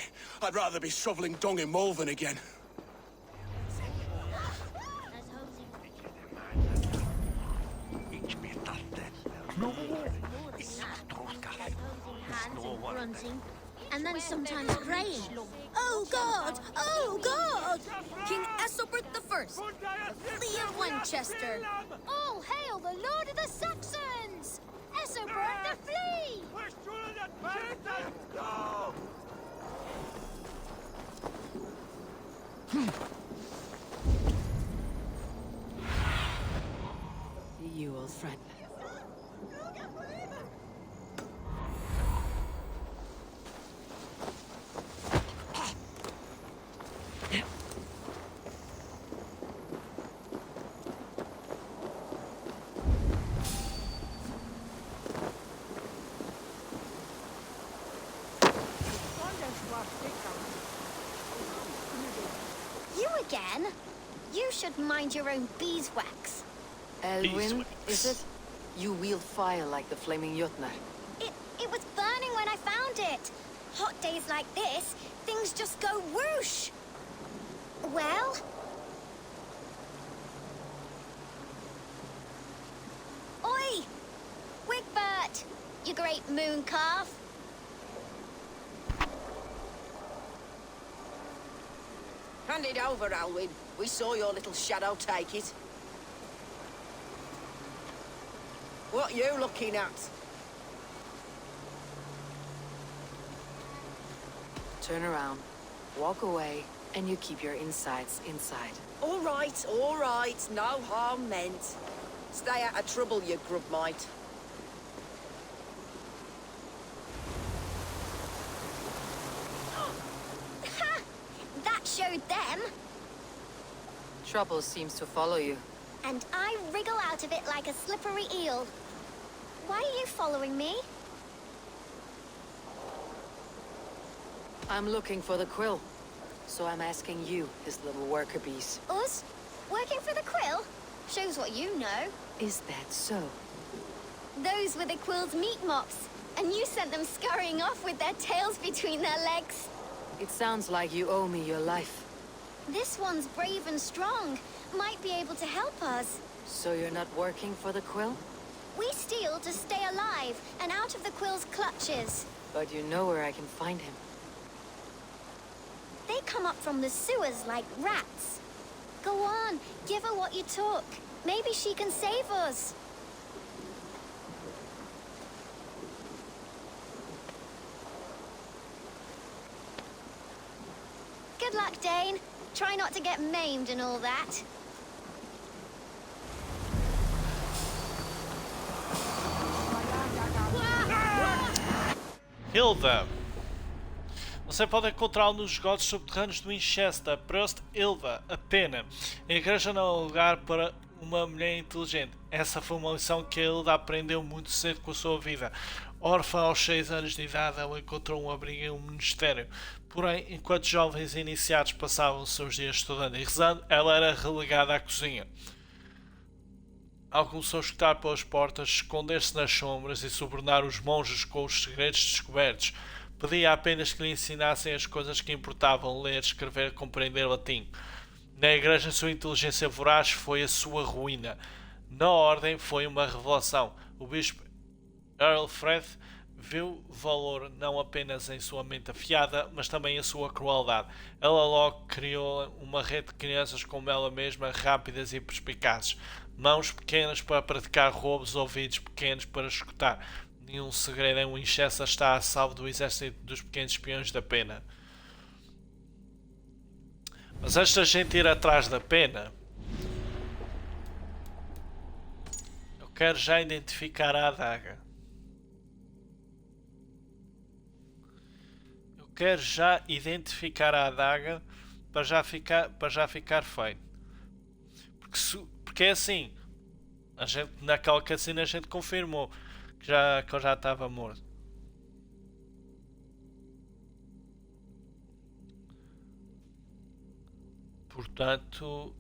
I'd rather be shoveling dung in Malvern again. And then sometimes praying. Oh God! Oh God! King Ethelbert the First, the Flea of Winchester. All hail the Lord of the Saxons! Ethelbert the Flea! You, old friend. You again? You should mind your own beeswax. Elwyn, is it? You wield fire like the flaming Jotnar. It was burning when I found it. Hot days like this, things just go whoosh. Well? Oi! Wigbert! You great moon calf. Hand it over, Alwyn. We saw your little shadow take it. What you looking at? Turn around, walk away, and you keep your insides inside. All right, no harm meant. Stay out of trouble, you grub mite. Ha! That showed them. Trouble seems to follow you. And I wriggle out of it like a slippery eel. Why are you following me? I'm looking for the quill, so I'm asking you, his little worker bees. Us? Working for the quill? Shows what you know. Is that so? Those were the quill's meat mops, and you sent them scurrying off with their tails between their legs. It sounds like you owe me your life. This one's brave and strong. Might be able to help us. So you're not working for the quill? We steal to stay alive and out of the quill's clutches. But you know where I can find him. They come up from the sewers like rats. Go on, give her what you took. Maybe she can save us. Good luck, Dane. Try not to get maimed and all that. Hilda. Você pode encontrá-lo nos esgotos subterrâneos de Winchester. Prost Hilda. A pena. A igreja não é um lugar para uma mulher inteligente. Essa foi uma lição que a Hilda aprendeu muito cedo com a sua vida. Órfã aos 6 anos de idade, ela encontrou um abrigo em um monastério. Porém, enquanto jovens iniciados passavam os seus dias estudando e rezando, ela era relegada à cozinha. Ela começou a escutar pelas portas, esconder-se nas sombras e subornar os monges com os segredos descobertos. Pedia apenas que lhe ensinassem as coisas que importavam: ler, escrever, compreender latim. Na igreja, sua inteligência voraz foi a sua ruína. Na ordem, foi uma revelação. O bispo Rei Alfred viu valor não apenas em sua mente afiada, mas também em sua crueldade. Ela logo criou uma rede de crianças como ela mesma, rápidas e perspicazes. Mãos pequenas para praticar roubos, ouvidos pequenos para escutar. Nenhum segredo em Winchester está a salvo do exército dos pequenos espiões da pena. Mas antes da gente ir atrás da pena, eu quero já identificar a adaga. Eu quero já identificar a adaga para já ficar feito. Porque é assim, a gente, naquela cutscene a gente confirmou que ele já estava morto. Portanto,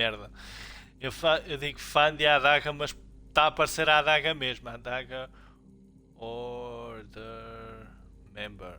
merda. Eu digo fã de adaga, mas está a aparecer a adaga mesmo. A adaga Order Member.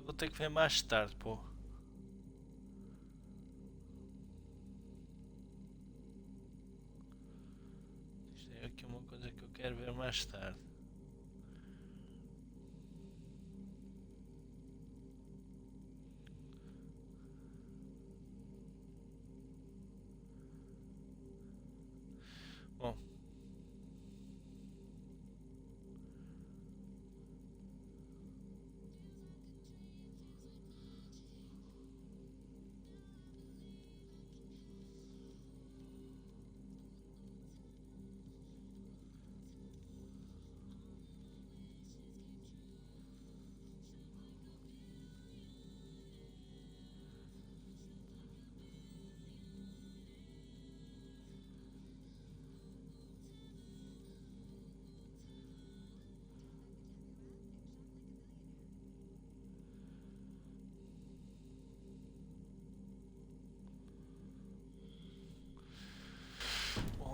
Vou ter que ver mais tarde, pô. Isto é aqui uma coisa que eu quero ver mais tarde. Bom.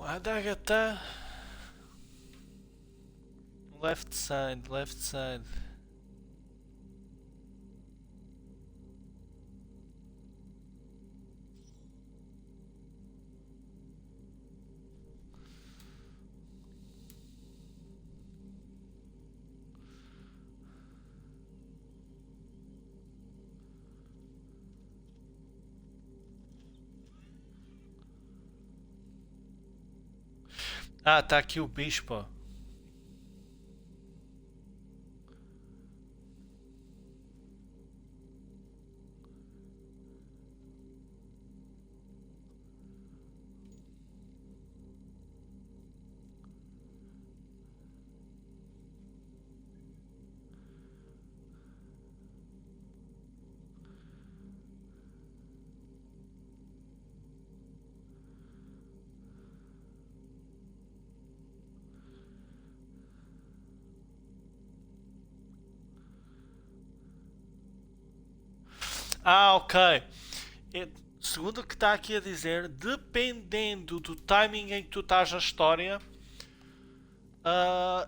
A adaga está left side, left side. Ah, tá aqui o bispo. Ah, ok. Segundo o que está aqui a dizer, dependendo do timing em que tu estás na história,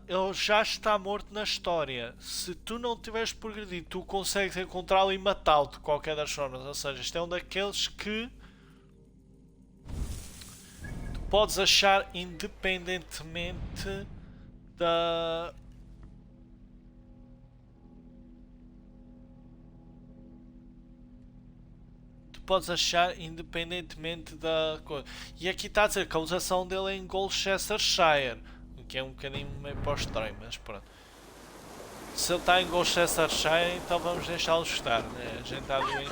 ele já está morto na história. Se tu não tiveres progredido, tu consegues encontrá-lo e matá-lo de qualquer das formas. Ou seja, este é um daqueles que tu podes achar independentemente da... podes achar independentemente da coisa. E aqui está a dizer que a usação dele é em Gloucestershire, o que é um bocadinho meio para o estranho, mas pronto. Se ele está em Gloucestershire, então vamos deixá-lo estar, né? A gente está ali.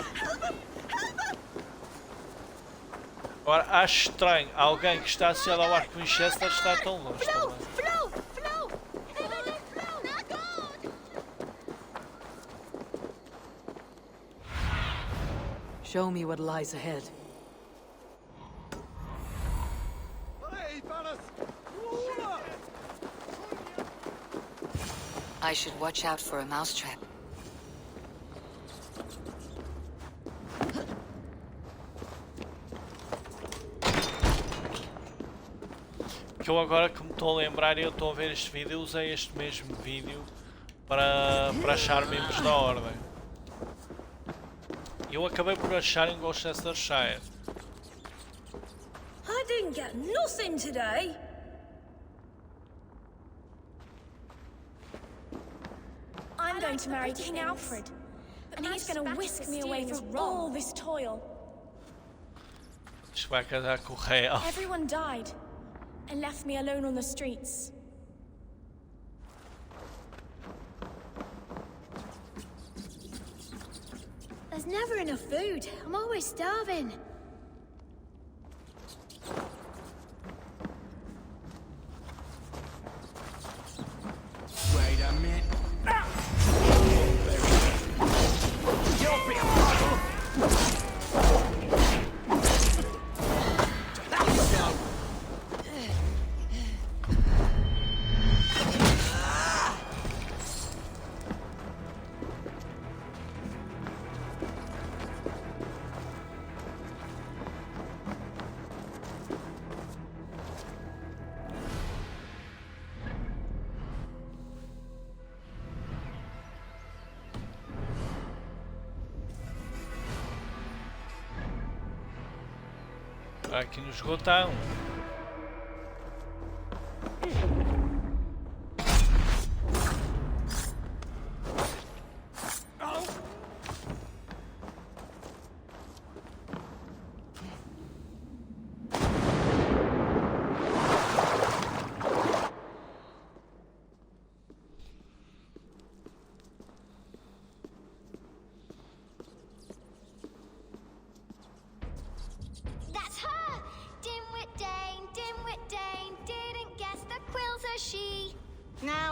Agora acho estranho alguém que está associado ao arco Winchester estar tão longe também. Show me what lies ahead. I should watch out for a mousetrap. Que eu agora que me estou a lembrar e eu estou a ver este vídeo, eu usei este mesmo vídeo para achar membros da Ordem. Eu acabei por achar em Gloucestershire. I didn't get nothing today. I'm going to marry King Alfred, and he's going to whisk me away from all this toil. Isto vai casar com o Rei Alfred. Everyone died and left me alone on the streets. There's never enough food. I'm always starving. Wait a minute. You'll be a Aqui no esgotão.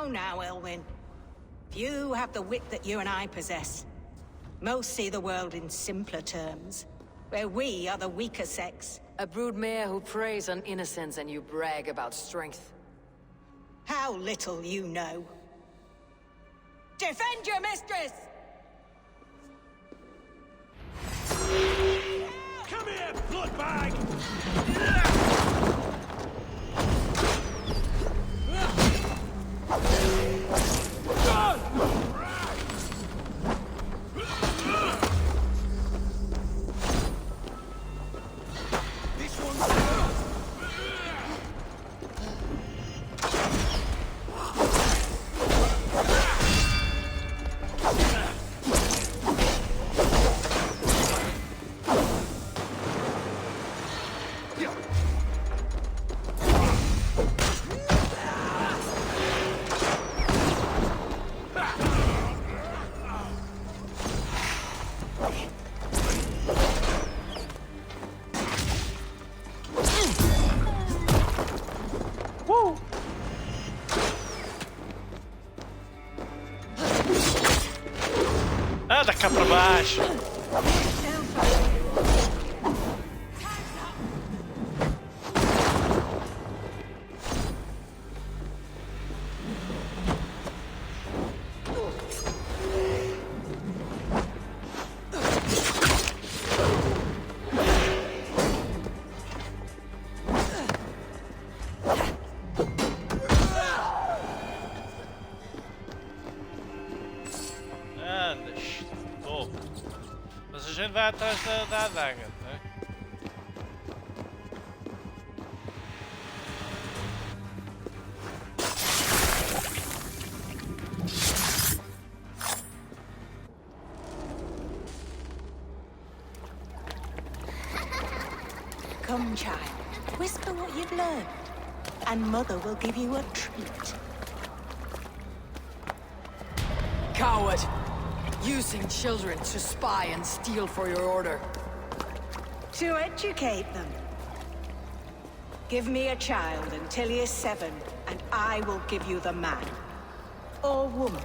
Now, Elwyn. Few have the wit that you and I possess. Most see the world in simpler terms, where we are the weaker sex. A broodmare who preys on innocence and you brag about strength. How little you know. Defend your mistress! Come here, bloodbag! Anda cá para baixo. Mas a gente vai atrás da adaga, né? Come, child. Whisper what you've learned, and Mother will give you a treat. Coward! Using children to spy and steal for your order. To educate them. Give me a child until he is 7, and I will give you the man. Or woman.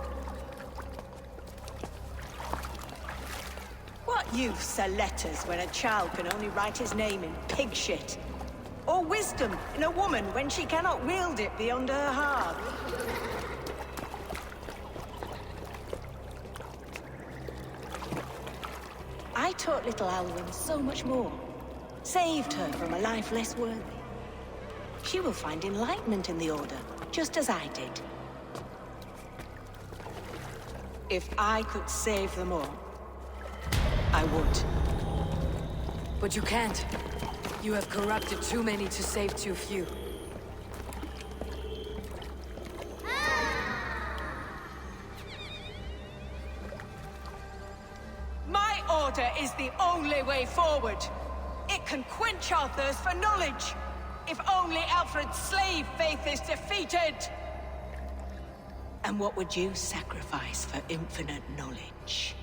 What use are letters when a child can only write his name in pig shit? Or wisdom in a woman when she cannot wield it beyond her heart? I taught little Alwyn so much more. Saved her from a life less worthy. She will find enlightenment in the Order, just as I did. If I could save them all, I would. But you can't. You have corrupted too many to save too few. My order is the only way forward. It can quench our thirst for knowledge. If only Alfred's slave faith is defeated. And what would you sacrifice for infinite knowledge?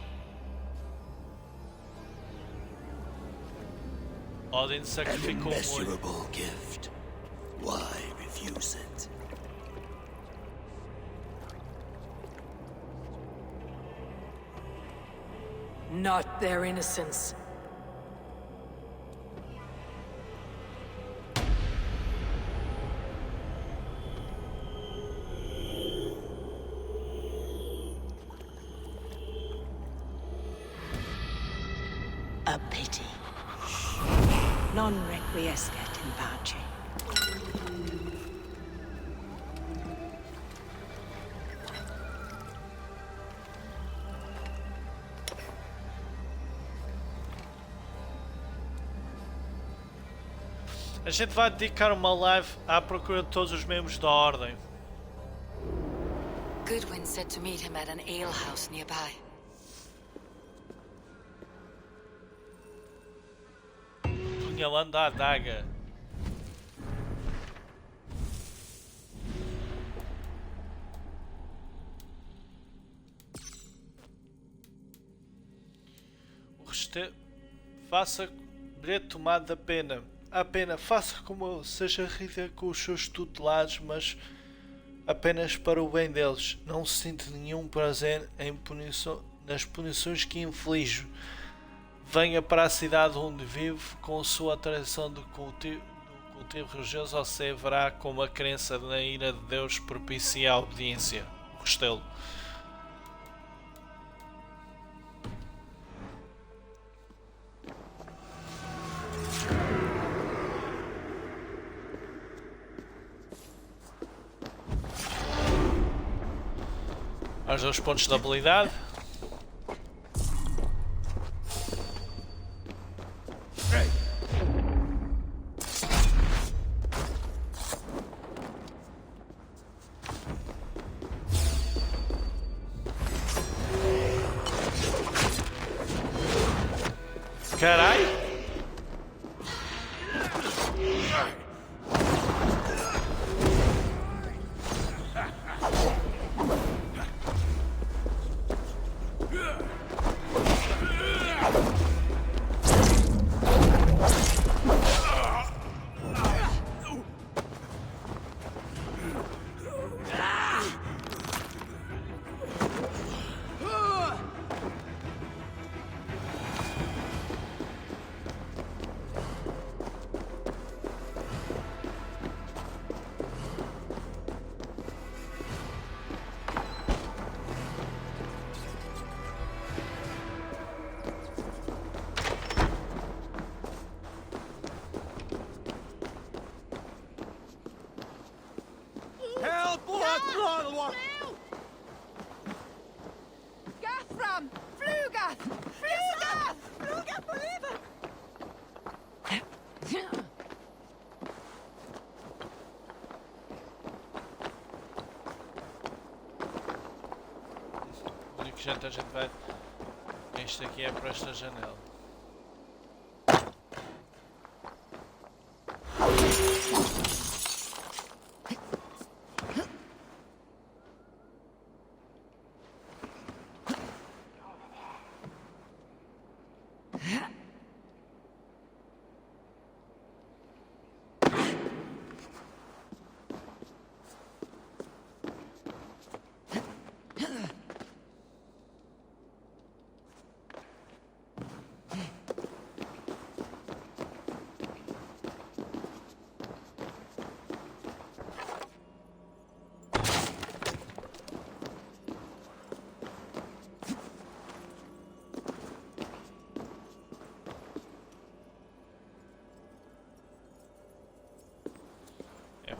Odin sacrificou muito. Immeasurable gift. Why refuse it? Not their innocence. A pity. Non requiescat in pace. A gente vai dedicar uma live à procura de todos os membros da Ordem. Goodwin said to meet him at an alehouse nearby. Punhalando a adaga. O resto faça bilhete tomado da pena. A pena, faça como eu, seja rígida com os seus tutelados, mas apenas para o bem deles. Não sinto nenhum prazer nas punições que inflijo. Venha para a cidade onde vive com sua tradição do cultivo religioso, ou se verá como a crença na ira de Deus propicia a obediência. O Restelo. Mais 2 pontos de habilidade. Caralho! Gathram! Flugath! Flugath! Flugath, believer! O único jeito a gente vai. Este aqui é para esta janela.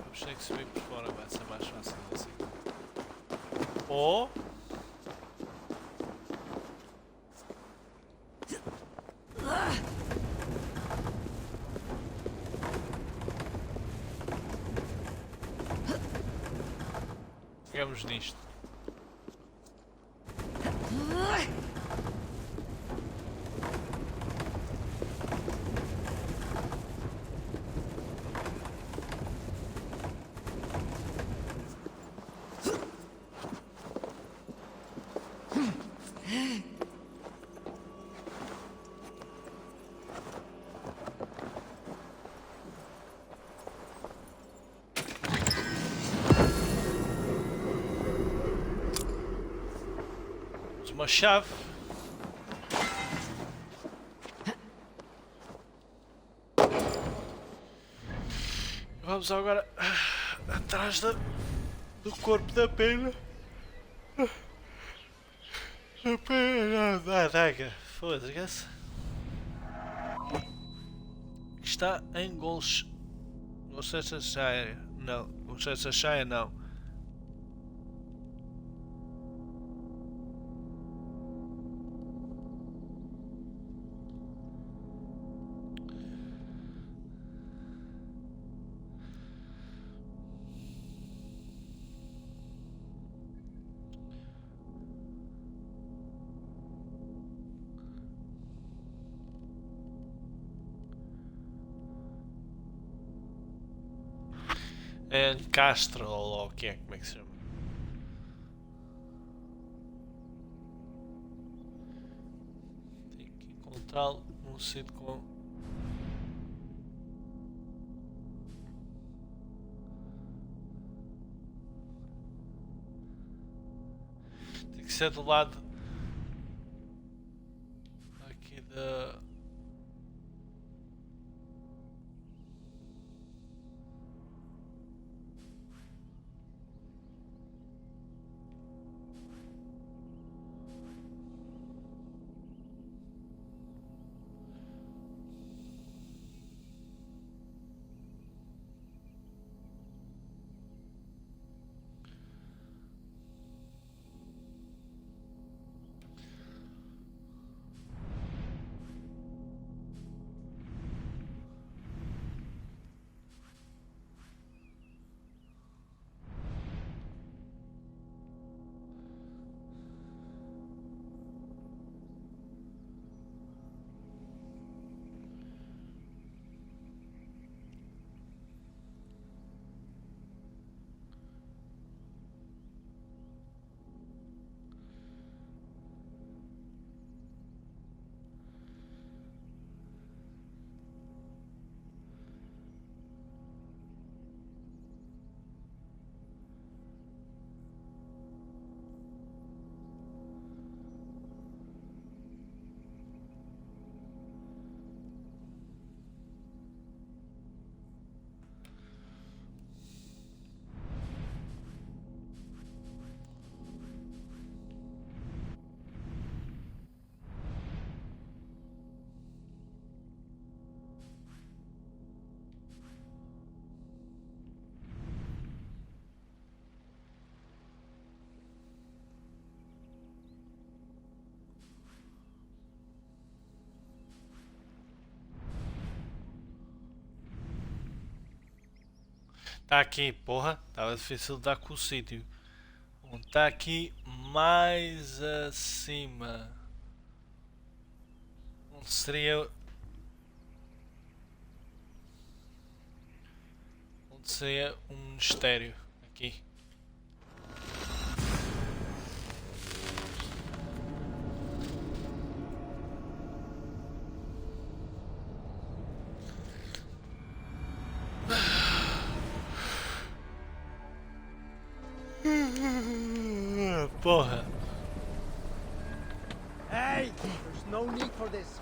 Vamos ter que subir por fora, vai ser mais fácil assim. Ou pegamos nisto. Uma chave. Vamos agora atrás do corpo da pena. Da pena da adaga. Foda-se. Está em Gloucestershire. Não, Gloucestershire não. É Castro ou o que é? Como é que se chama? Tem que encontrá-lo num sítio com. Tem que ser do lado aqui da. Está aqui, porra. Estava difícil de dar com o sítio. Está aqui mais acima. Onde seria. Onde seria um ministério. Aqui. Porra. Hey! There's no need for this.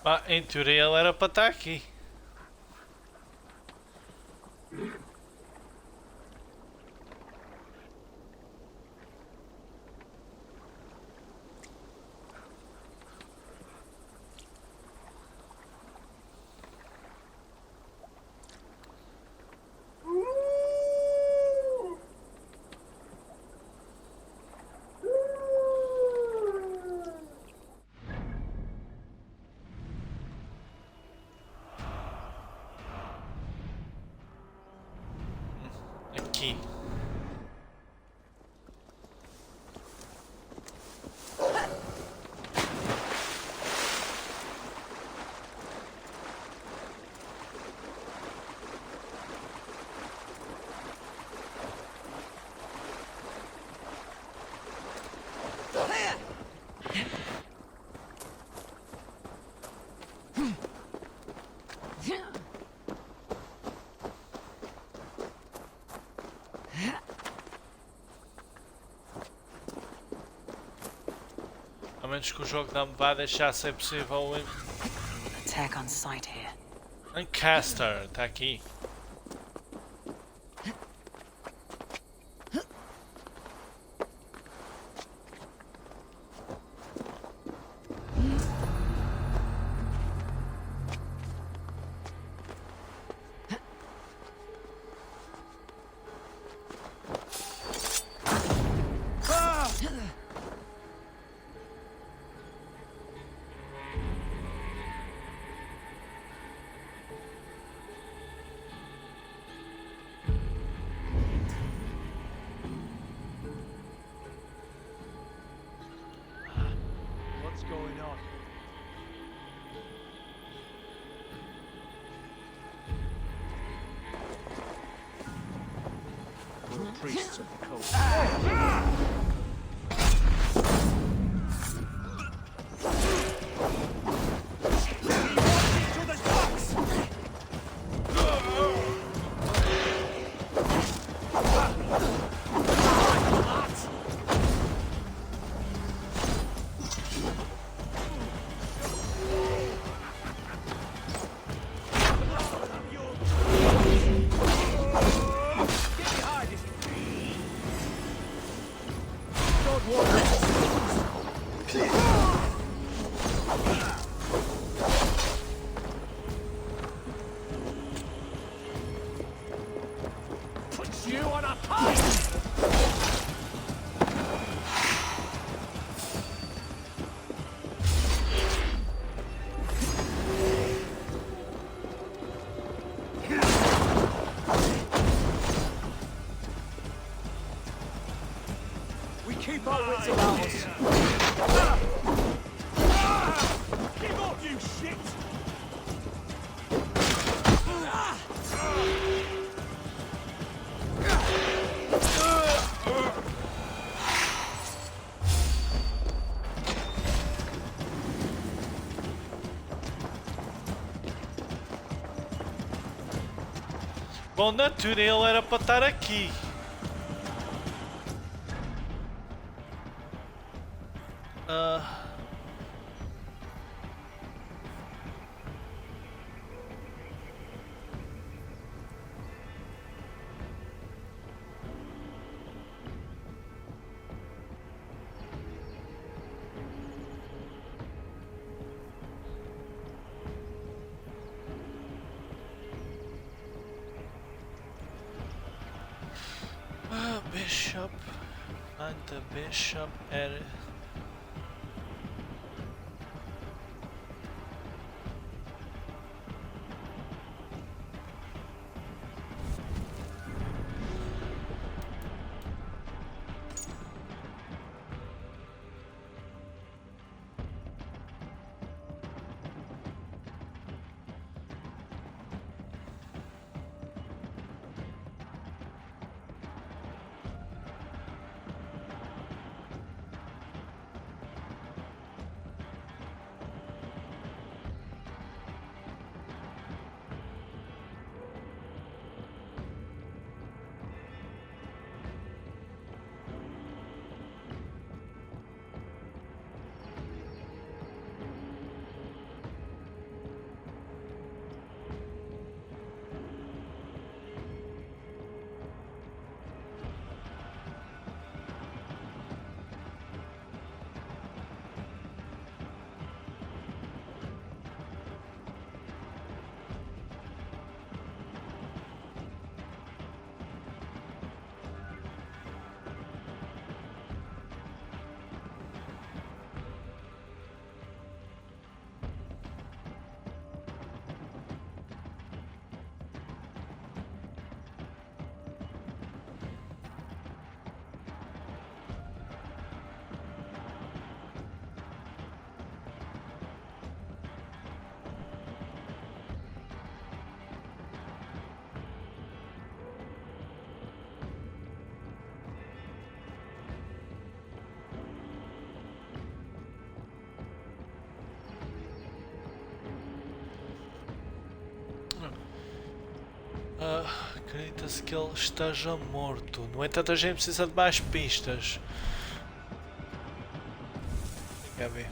Ah, em teoria ele era para estar aqui. Aqui. A menos que o jogo não me vá deixar ser possível. Attack on sight here. Lancaster, está aqui. What's going on? We're priests of the coast. You on a pike! We keep our wits about us. Give up, you shit! Bom, na teoria ele era para estar aqui. Bishop and the bishop area. Acredita-se que ele esteja morto. No entanto, a gente precisa de mais pistas. Quer ver?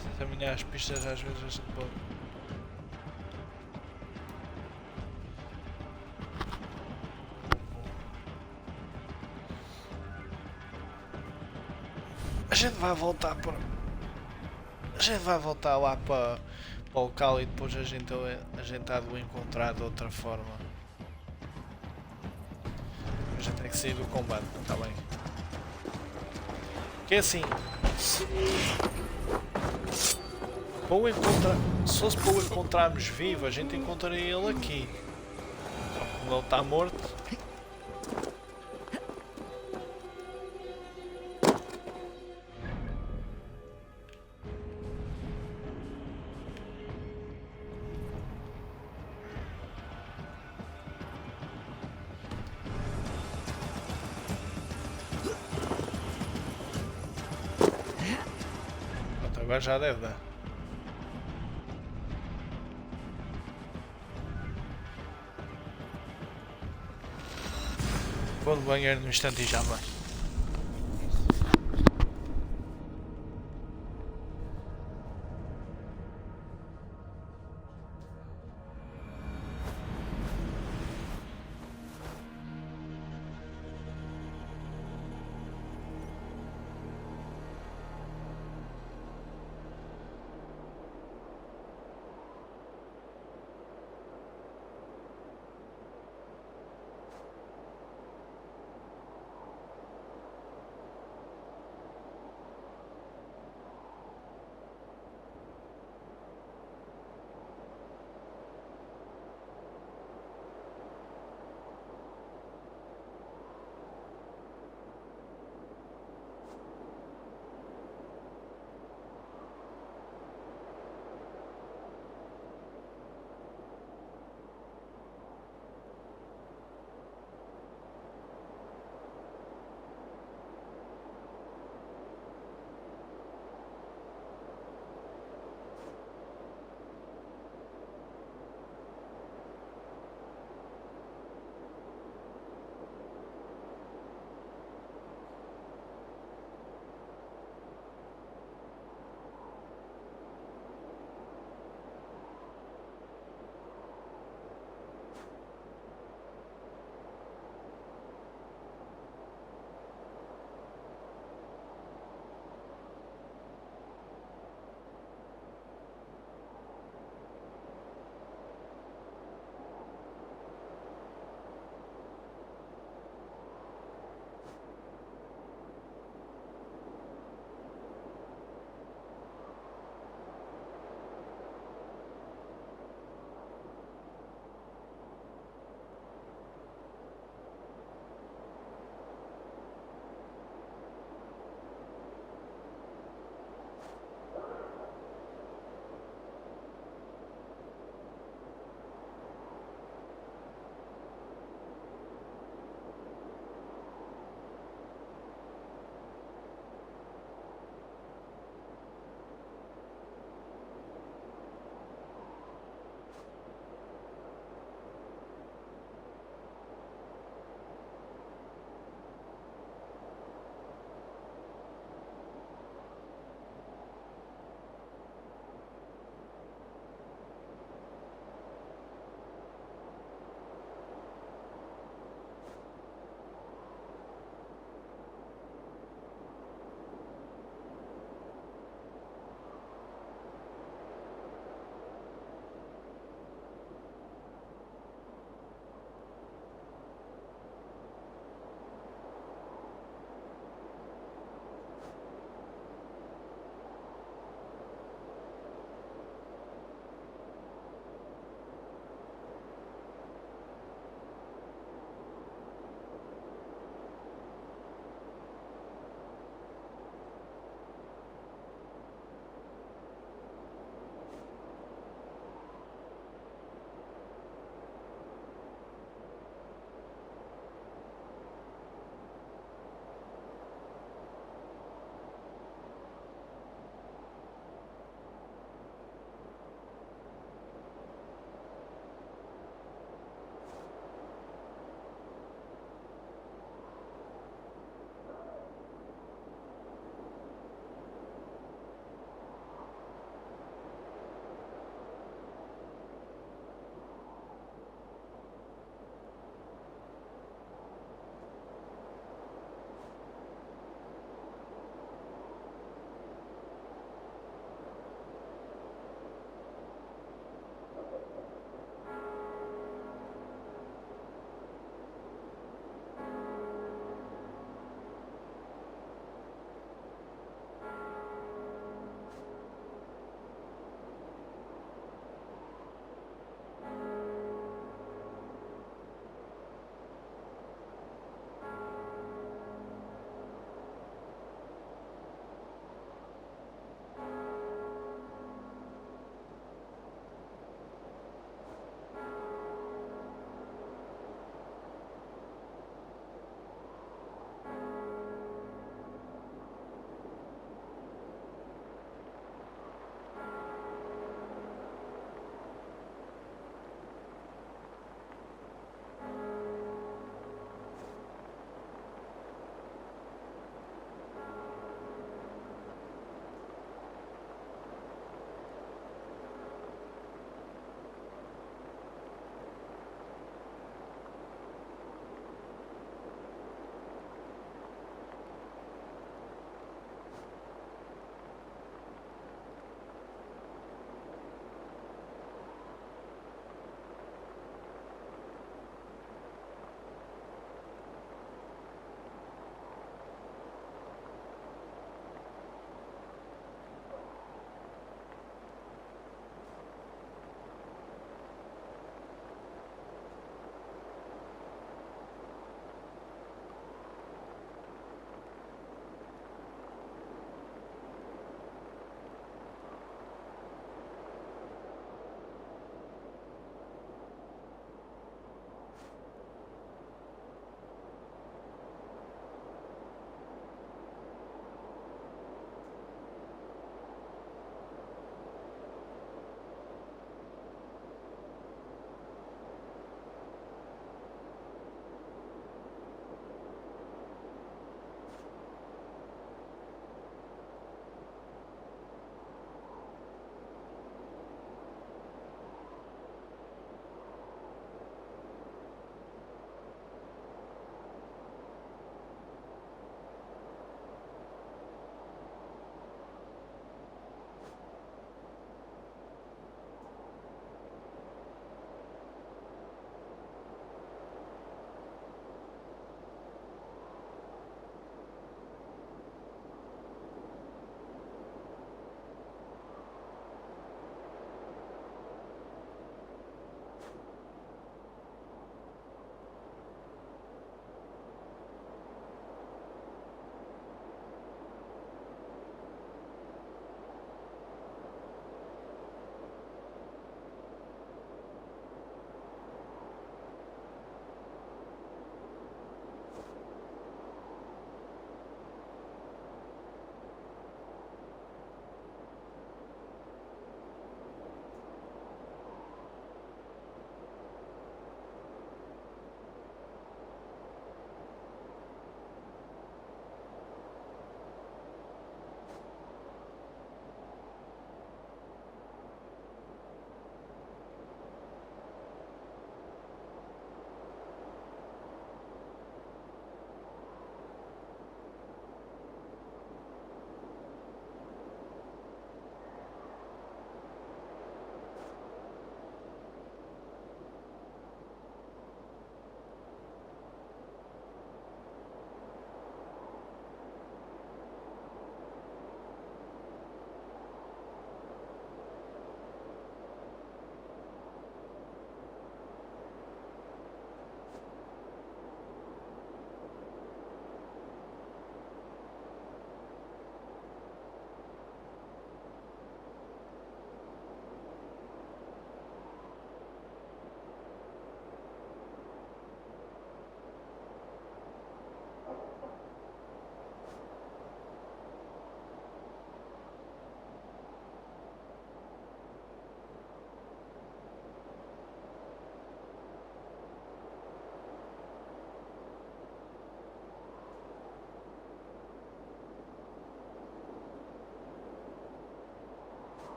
Se examinar as pistas, às vezes a gente pode. A gente vai voltar para. A gente vai voltar lá para o local e depois a gente há de o encontrar de outra forma. A gente tem que sair do combate, está bem? Que é assim. Se fosse para o encontrarmos vivo, a gente encontraria ele aqui. Só que como ele está morto. Agora já deve dar. Vou no banheiro no instante e já vai.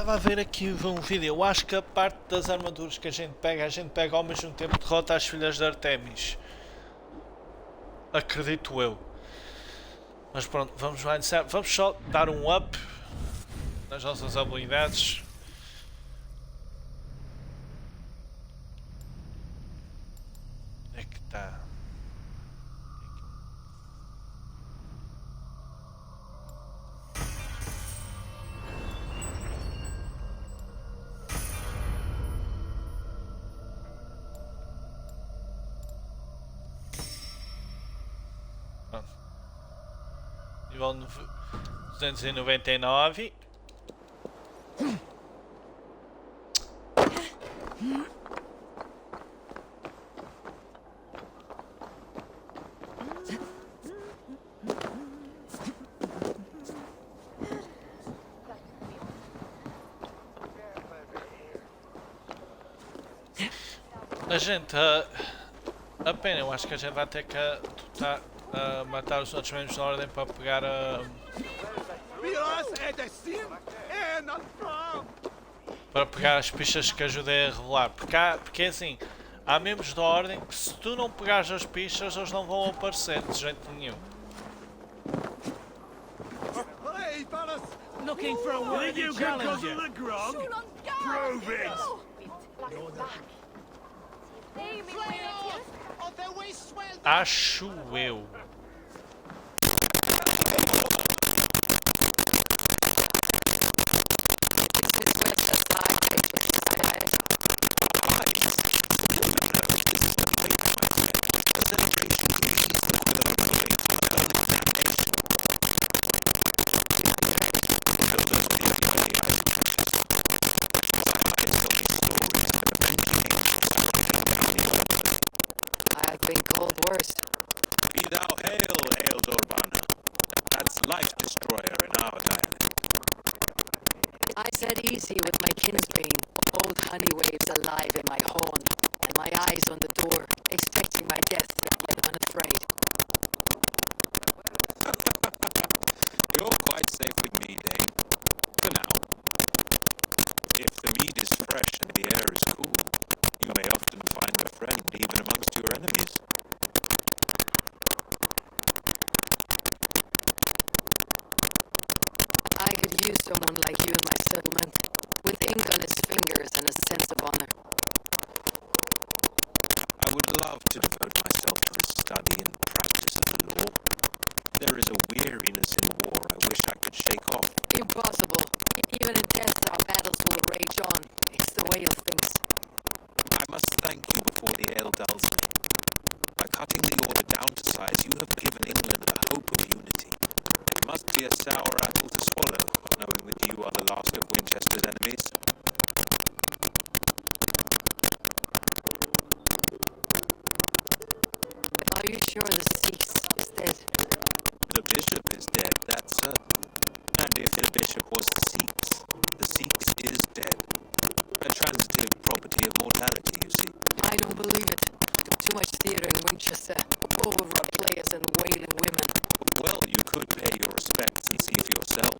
estava a ver aqui um vídeo. Eu acho que a parte das armaduras que a gente pega ao mesmo tempo derrota as filhas de Artemis. Acredito eu. Mas pronto, vamos lá iniciar. Vamos só dar um up nas nossas habilidades. Onde é que está? Nível 299. A gente, a pena, eu acho que a gente vai ter que matar os outros membros na ordem para pegar a... para pegar as pistas que ajudem a revelar. Porque é assim, há membros da ordem que se tu não pegares as pistas, eles não vão aparecer de jeito nenhum. Looking for a worthy challenger. Prove it! Acho eu. Be thou hail, Urbana. That's life destroyer in our dialect. I said easy with my kinsbane. Old honey waves alive in my horn, and my eyes on the door, expecting my death, yet unafraid. You're quite safe with me, Dane. For now. If the mead is fresh and the air is cool, you may often find a friend even amongst your enemies. I could use someone like you in my settlement, with ink on his fingers and a sense of honor. I would love to devote myself to the study and practice of the law. There is a weariness in war I wish I could shake off. Impossible. Even in death, our battles will rage on. It's the way of things. I must thank you before the ale dulls me. By cutting the order down to size, you have given England the hope of unity. It must be a sour apple to swallow, knowing that you are the last of Winchester's enemies. Are you sure the Sikhs is dead? The bishop is dead, that's certain. And if the bishop was the Sikhs is dead. A transitive property of mortality, you see. I don't believe it. Too much theatre in Winchester. Overwrought players and wailing women. Well, you could pay your respects and see for yourself.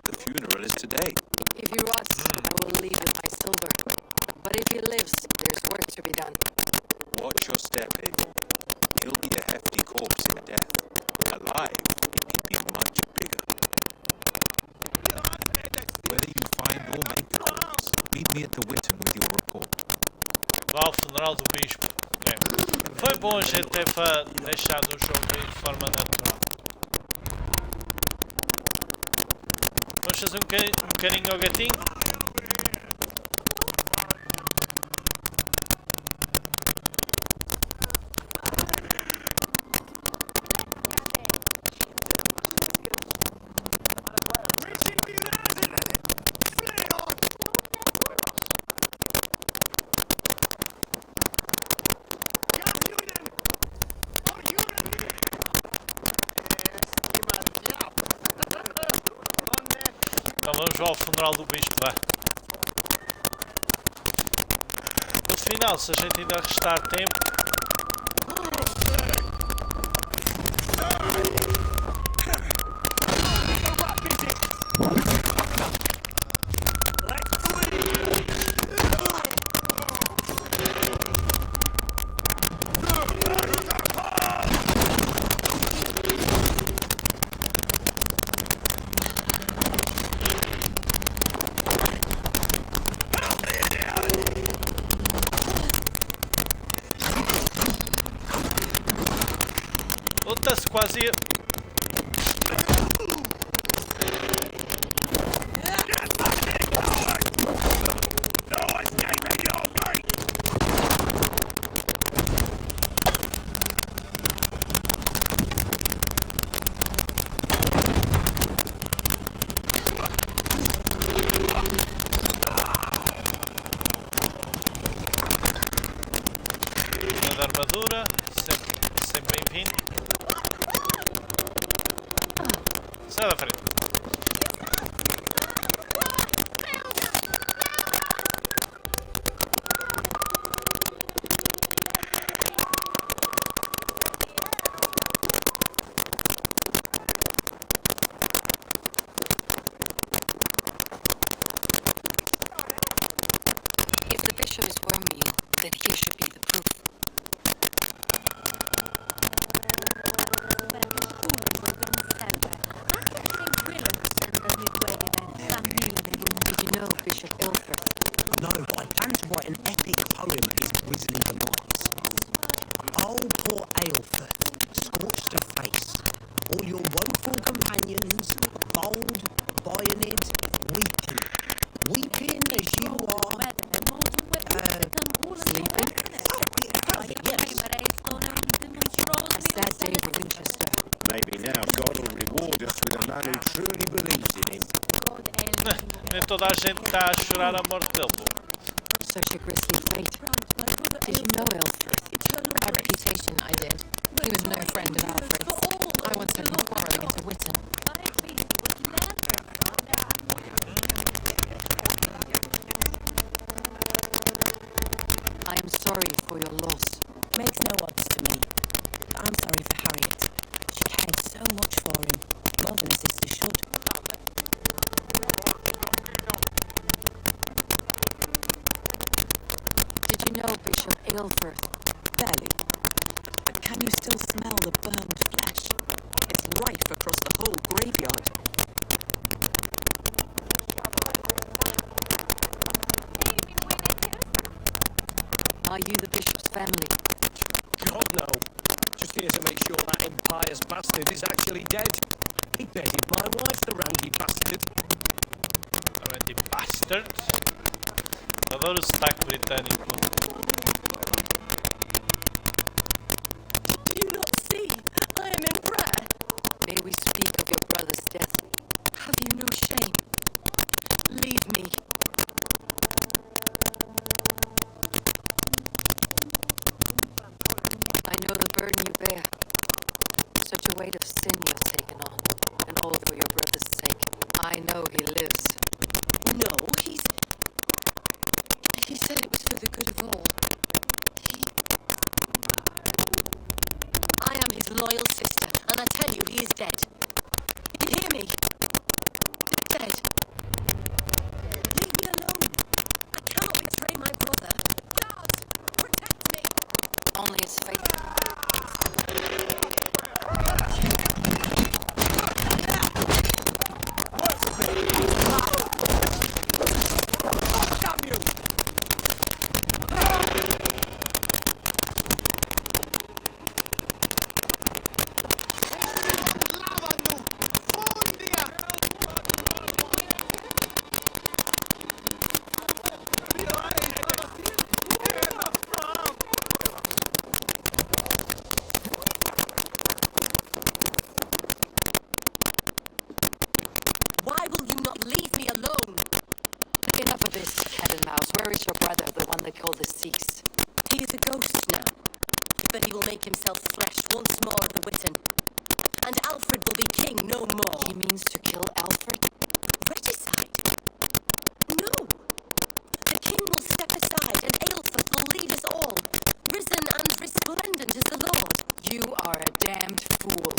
The funeral is today. If he rots, I will leave with my silver. But if he lives, there's work to be done. Watch your step, Abel. He'll be a hefty corpse in death. Alive, he'd be much bigger. Whether you find or make the corpse, meet me at the Witten with your report. Ao funeral do bispo. É. Foi bom a gente ter deixado o jogo aí de forma natural. Vamos fazer um bocadinho ao gatinho. Então vamos ao funeral do bispo, vá. Afinal, se a gente ainda restar tempo... Luta-se quase... Da armadura, sempre bem-vindo. Sai da frente. If the bishop is Wormmeal, then he should be the proof. Did you know Bishop Alfred? No, but I plan to write an epic poem of his grisly demise. Oh, poor Aelfred, scorched of face. All your woeful companions, bold, bionid, weeping. Weeping as you are... sleeping? Yes. A sad day for Winchester. Maybe now God will reward us with a man who truly believes in him. Nem toda a gente está a chorar a morte dele. Such a grisly fate. Did you know Alfred? By reputation, I did. He was no friend of Alfred's. I once had him quarrelling into Witten. I am sorry for your loss. Makes no odds to me. But I'm sorry for Harriet. She cared so much for him, more than a sister should. Did you know Bishop Aelfred? Barely. But can you still smell the burned flesh? It's rife across the whole graveyard. Are you the bishop's family? God, no. Just here to make sure that impious bastard is actually dead. He baited my wife, the randy bastard. Randy bastard. Adoro o sotaque britânico. Do you not see? I am in prayer. May we speak of your brother's death? Have you no shame? Leave me. I know the burden you bear. Such a weight of sin you have taken on, and all for your brother's sake. I know he lives. No, he said it was for the good of all. I am his loyal sister, and I tell you he is dead. You hear me? Dead. Leave me alone. I cannot betray my brother. God, protect me. Only his faith. Why will you not leave me alone? Enough of this, cat and mouse. Where is your brother, the one they call the Seeks? He is a ghost now, but he will make himself flesh once more of the Witten. And Alfred will be king no more. He means to kill Alfred? Regicide? No. The king will step aside and Aelfred will lead us all, risen and resplendent as the Lord. You are a damned fool.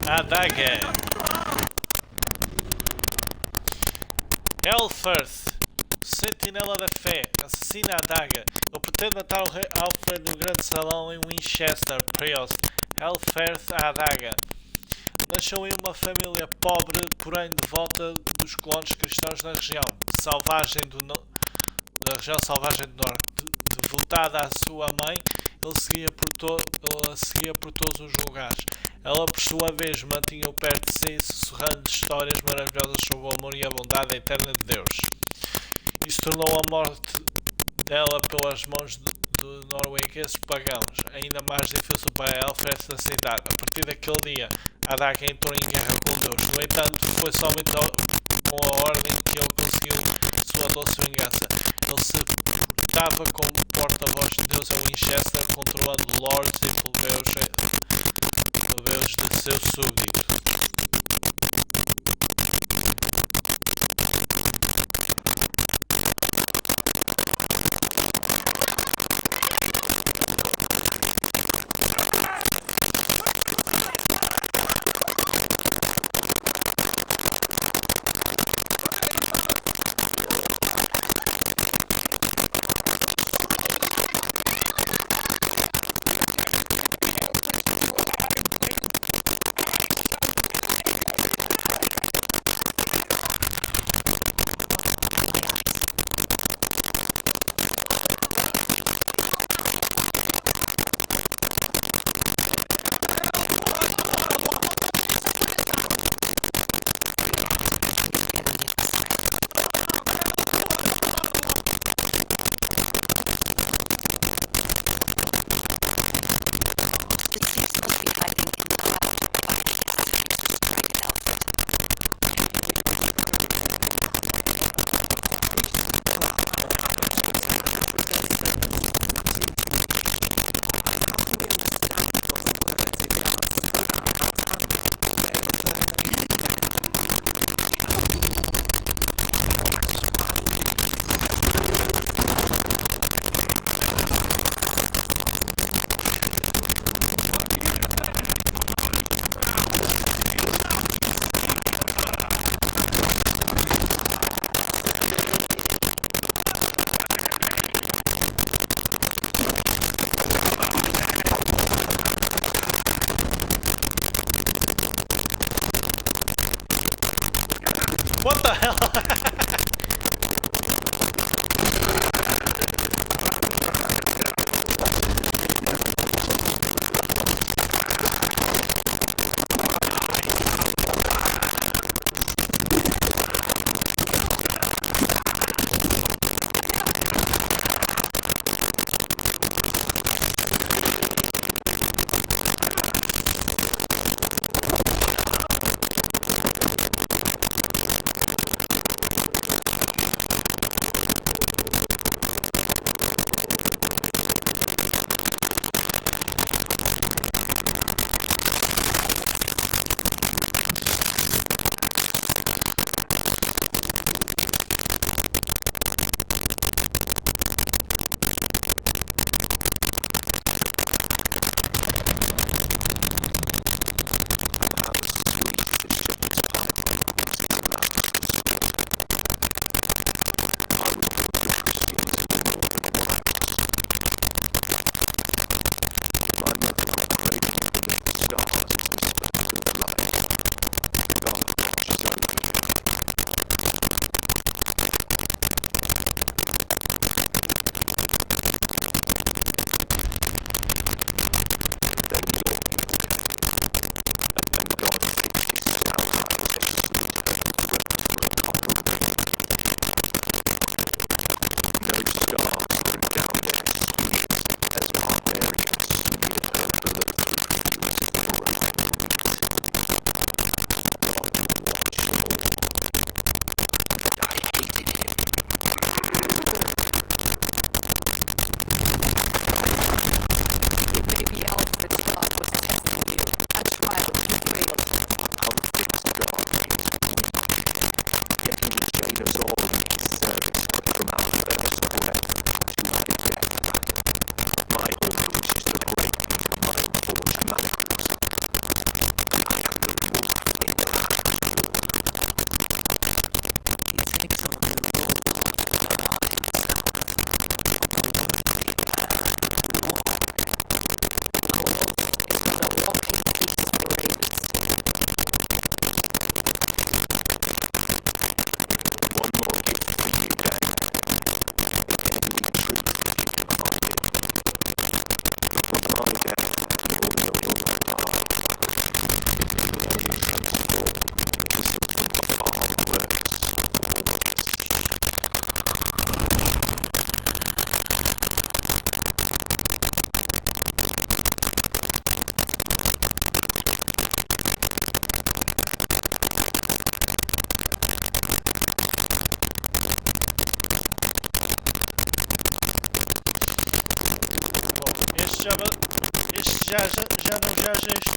Adaga. Alfred, sentinela da fé, assassina a adaga. Ele pretende matar o rei Alfred no grande salão em Winchester, Priost. Alfred a adaga. Nasceu em uma família pobre, porém devota dos colonos cristãos na região. Selvagem da região selvagem do norte. Devotada à sua mãe, ele seguia por todos os lugares. Ela, por sua vez, mantinha-o perto de si, sussurrando histórias maravilhosas sobre o amor e a bondade eterna de Deus. Isso tornou a morte dela pelas mãos de noruegueses pagãos ainda mais difícil para Alfred se aceitar. A partir daquele dia, a adaga entrou em guerra com Deus. No entanto, foi somente com a ordem que ele conseguiu sua doce vingança. Ele se portava como porta-voz de Deus em Winchester, controlando lords e plebeus de seus súbditos. What the hell? já não viaja isto.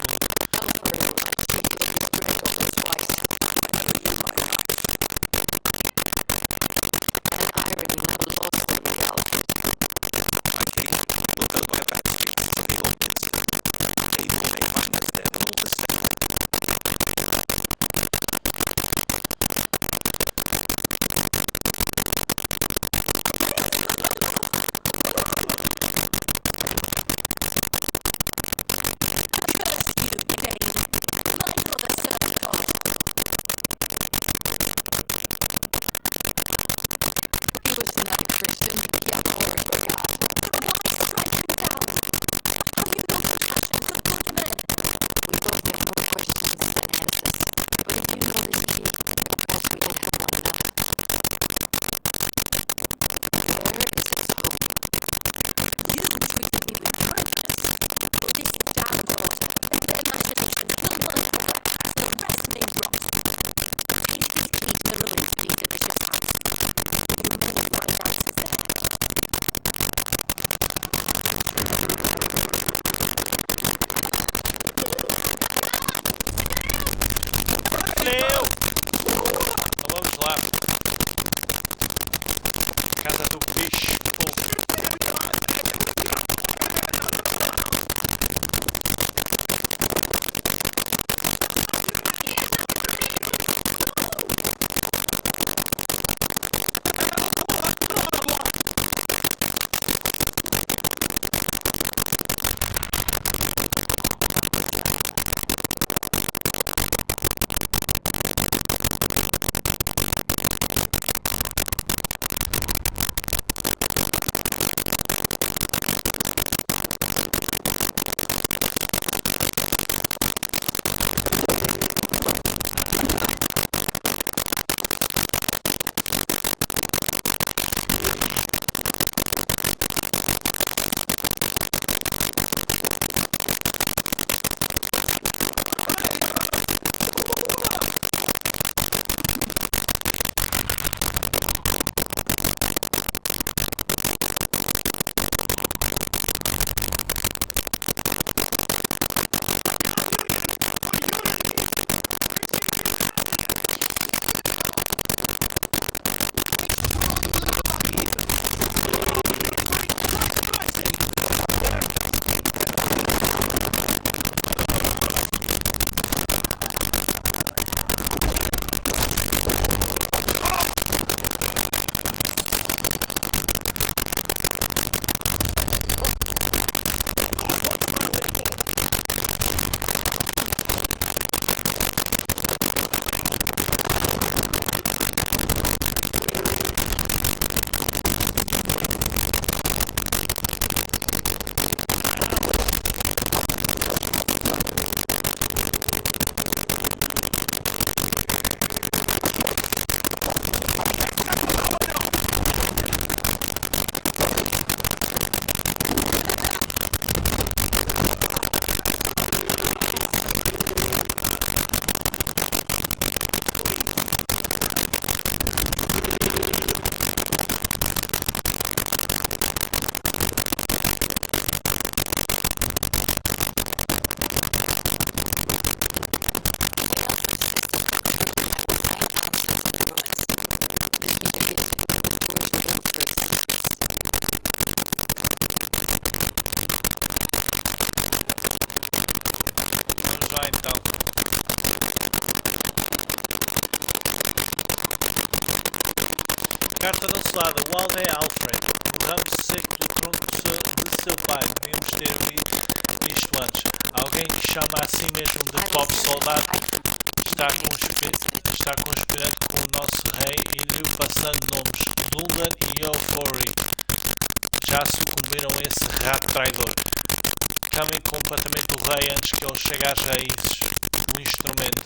Carta da Selada. O Rei Alfred, o ramo seco do trono de seu pai. Devíamos ter dito isto antes. Alguém que chama a si mesmo de pobre soldado está conspirando com o nosso rei e lhe passando nomes. Dungan e Euphoria já sucumbiram a esse rato traidor. Camem completamente o rei antes que ele chegue às raízes. O instrumento.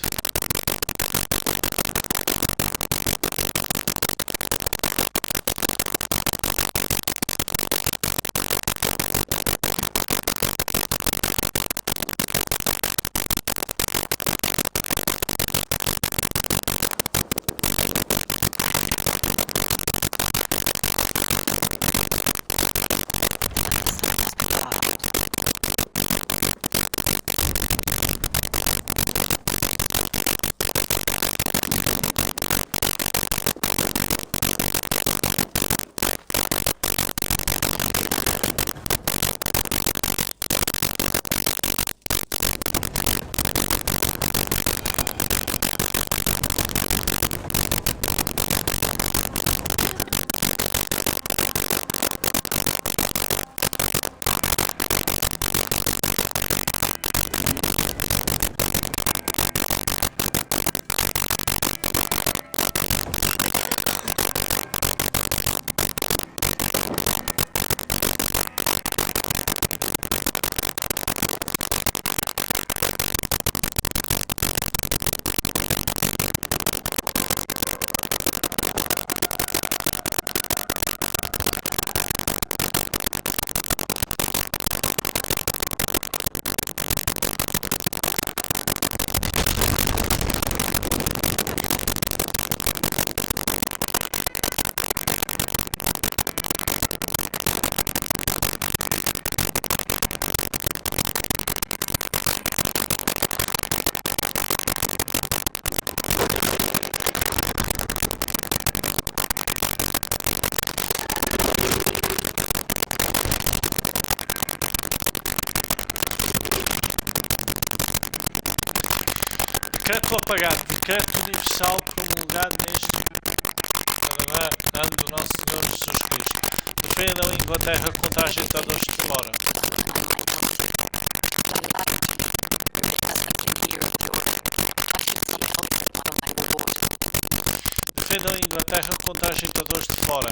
Decreto apagado. Decreto universal promulgado neste ano do nosso Senhor Jesus Cristo. Defendam a Inglaterra contra agitadores de fora. Defendam a Inglaterra contra agitadores de fora.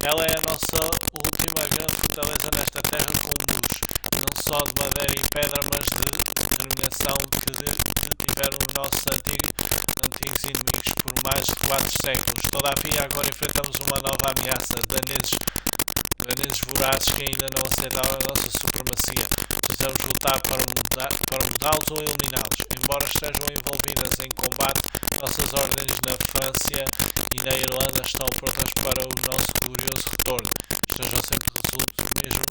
Ela é a nossa última grande fortaleza nesta terra com muros, não só de madeira e pedra, mas de determinação que tiveram os nossos antigos inimigos por mais de 4 séculos. Todavia, agora enfrentamos uma nova ameaça, daneses vorazes que ainda não aceitaram a nossa supremacia. Precisamos lutar para mudá-los ou eliminá-los. Embora estejam envolvidas em combate, nossas ordens na França e na Irlanda estão prontas para o nosso glorioso retorno. Estejam sempre resolutos, mesmo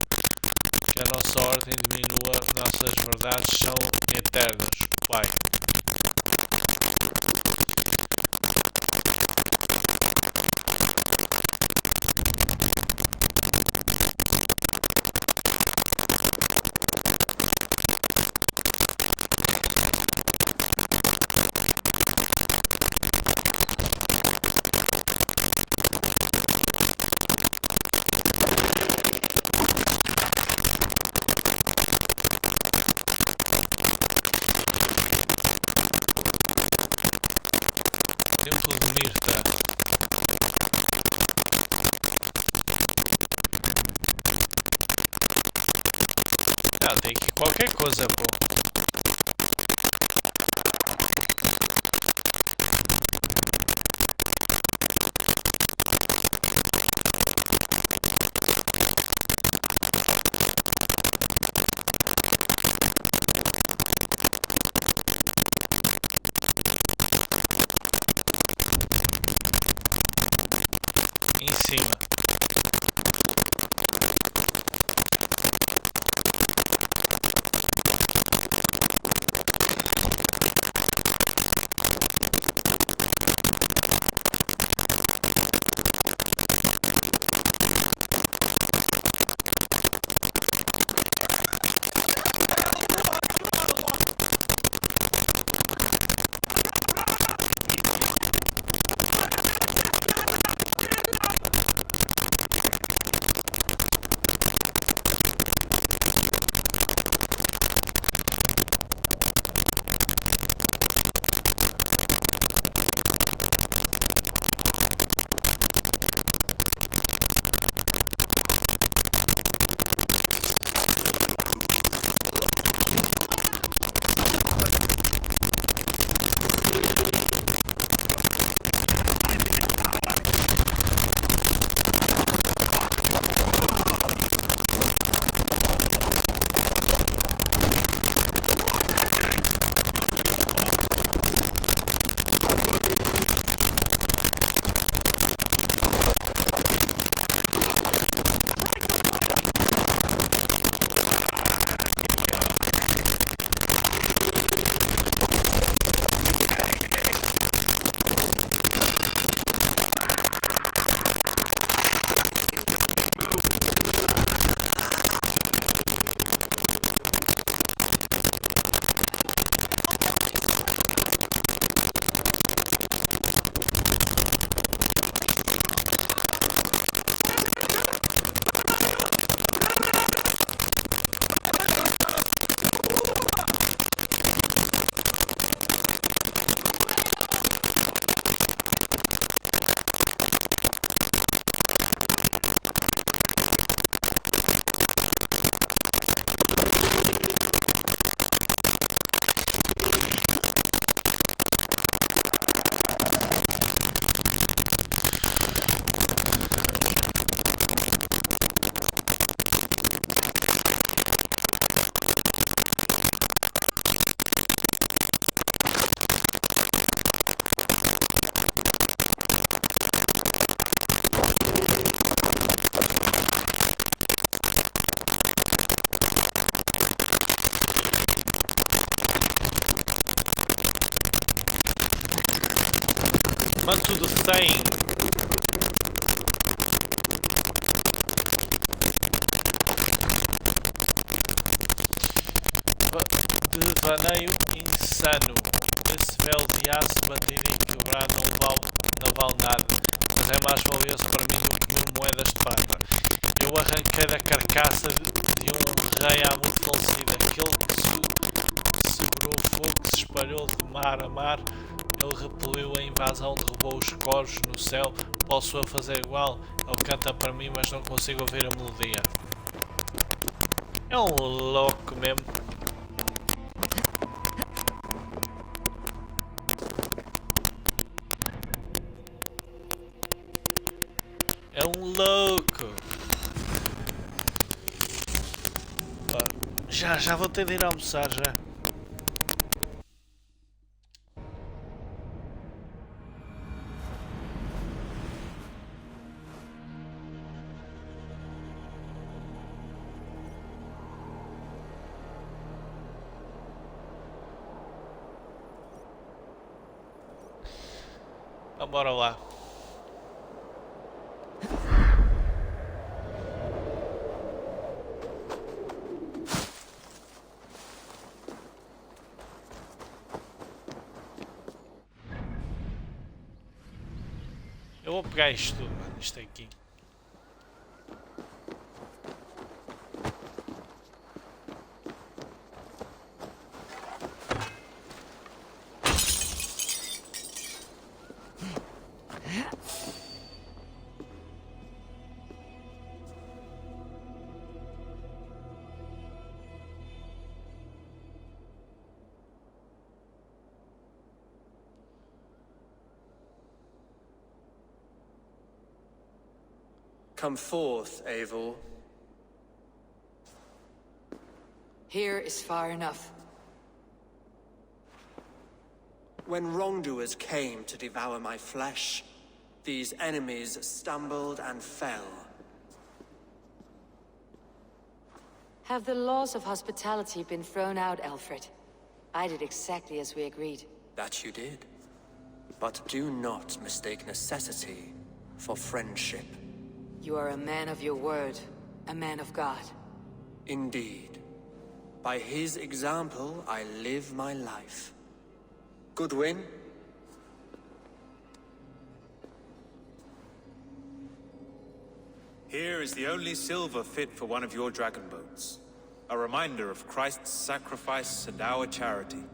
que a nossa ordem diminua, nossas verdades são eternas. Pai. Templo de Mirta. Tem aqui qualquer coisa, pô. Em cima. Manto de Tem. Devaneio insano. Esse véu de aço batido e quebrado não vale nada, mas é mais valioso para mim do que 1000 moedas de prata. Eu arranquei da carcaça de um rei há muito falecido, aquele que segurou o fogo que se espalhou de mar a mar. Ele repeliu a invasão, derrubou os coros no céu. Posso eu fazer igual? Ele canta para mim, mas não consigo ouvir a melodia. É um louco mesmo. É um louco. Já vou ter de ir almoçar já. Então bora lá. Eu vou pegar isto tudo, mano, isto aqui. Come forth, Eivor. Here is far enough. When wrongdoers came to devour my flesh, these enemies stumbled and fell. Have the laws of hospitality been thrown out, Alfred? I did exactly as we agreed. That you did. But do not mistake necessity for friendship. You are a man of your word, a man of God. Indeed. By his example, I live my life. Goodwin? Here is the only silver fit for one of your dragon boats. A reminder of Christ's sacrifice and our charity.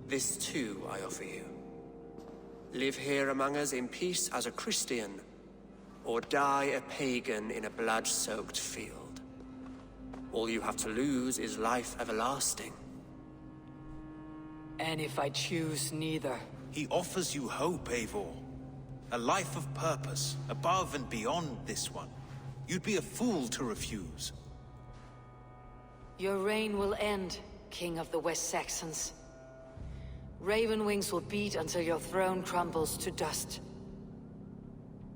This too I offer you. Live here among us in peace as a Christian, or die a pagan in a blood-soaked field. All you have to lose is life everlasting. And if I choose neither? He offers you hope, Eivor. A life of purpose, above and beyond this one. You'd be a fool to refuse. Your reign will end, King of the West Saxons. Raven wings will beat until your throne crumbles to dust.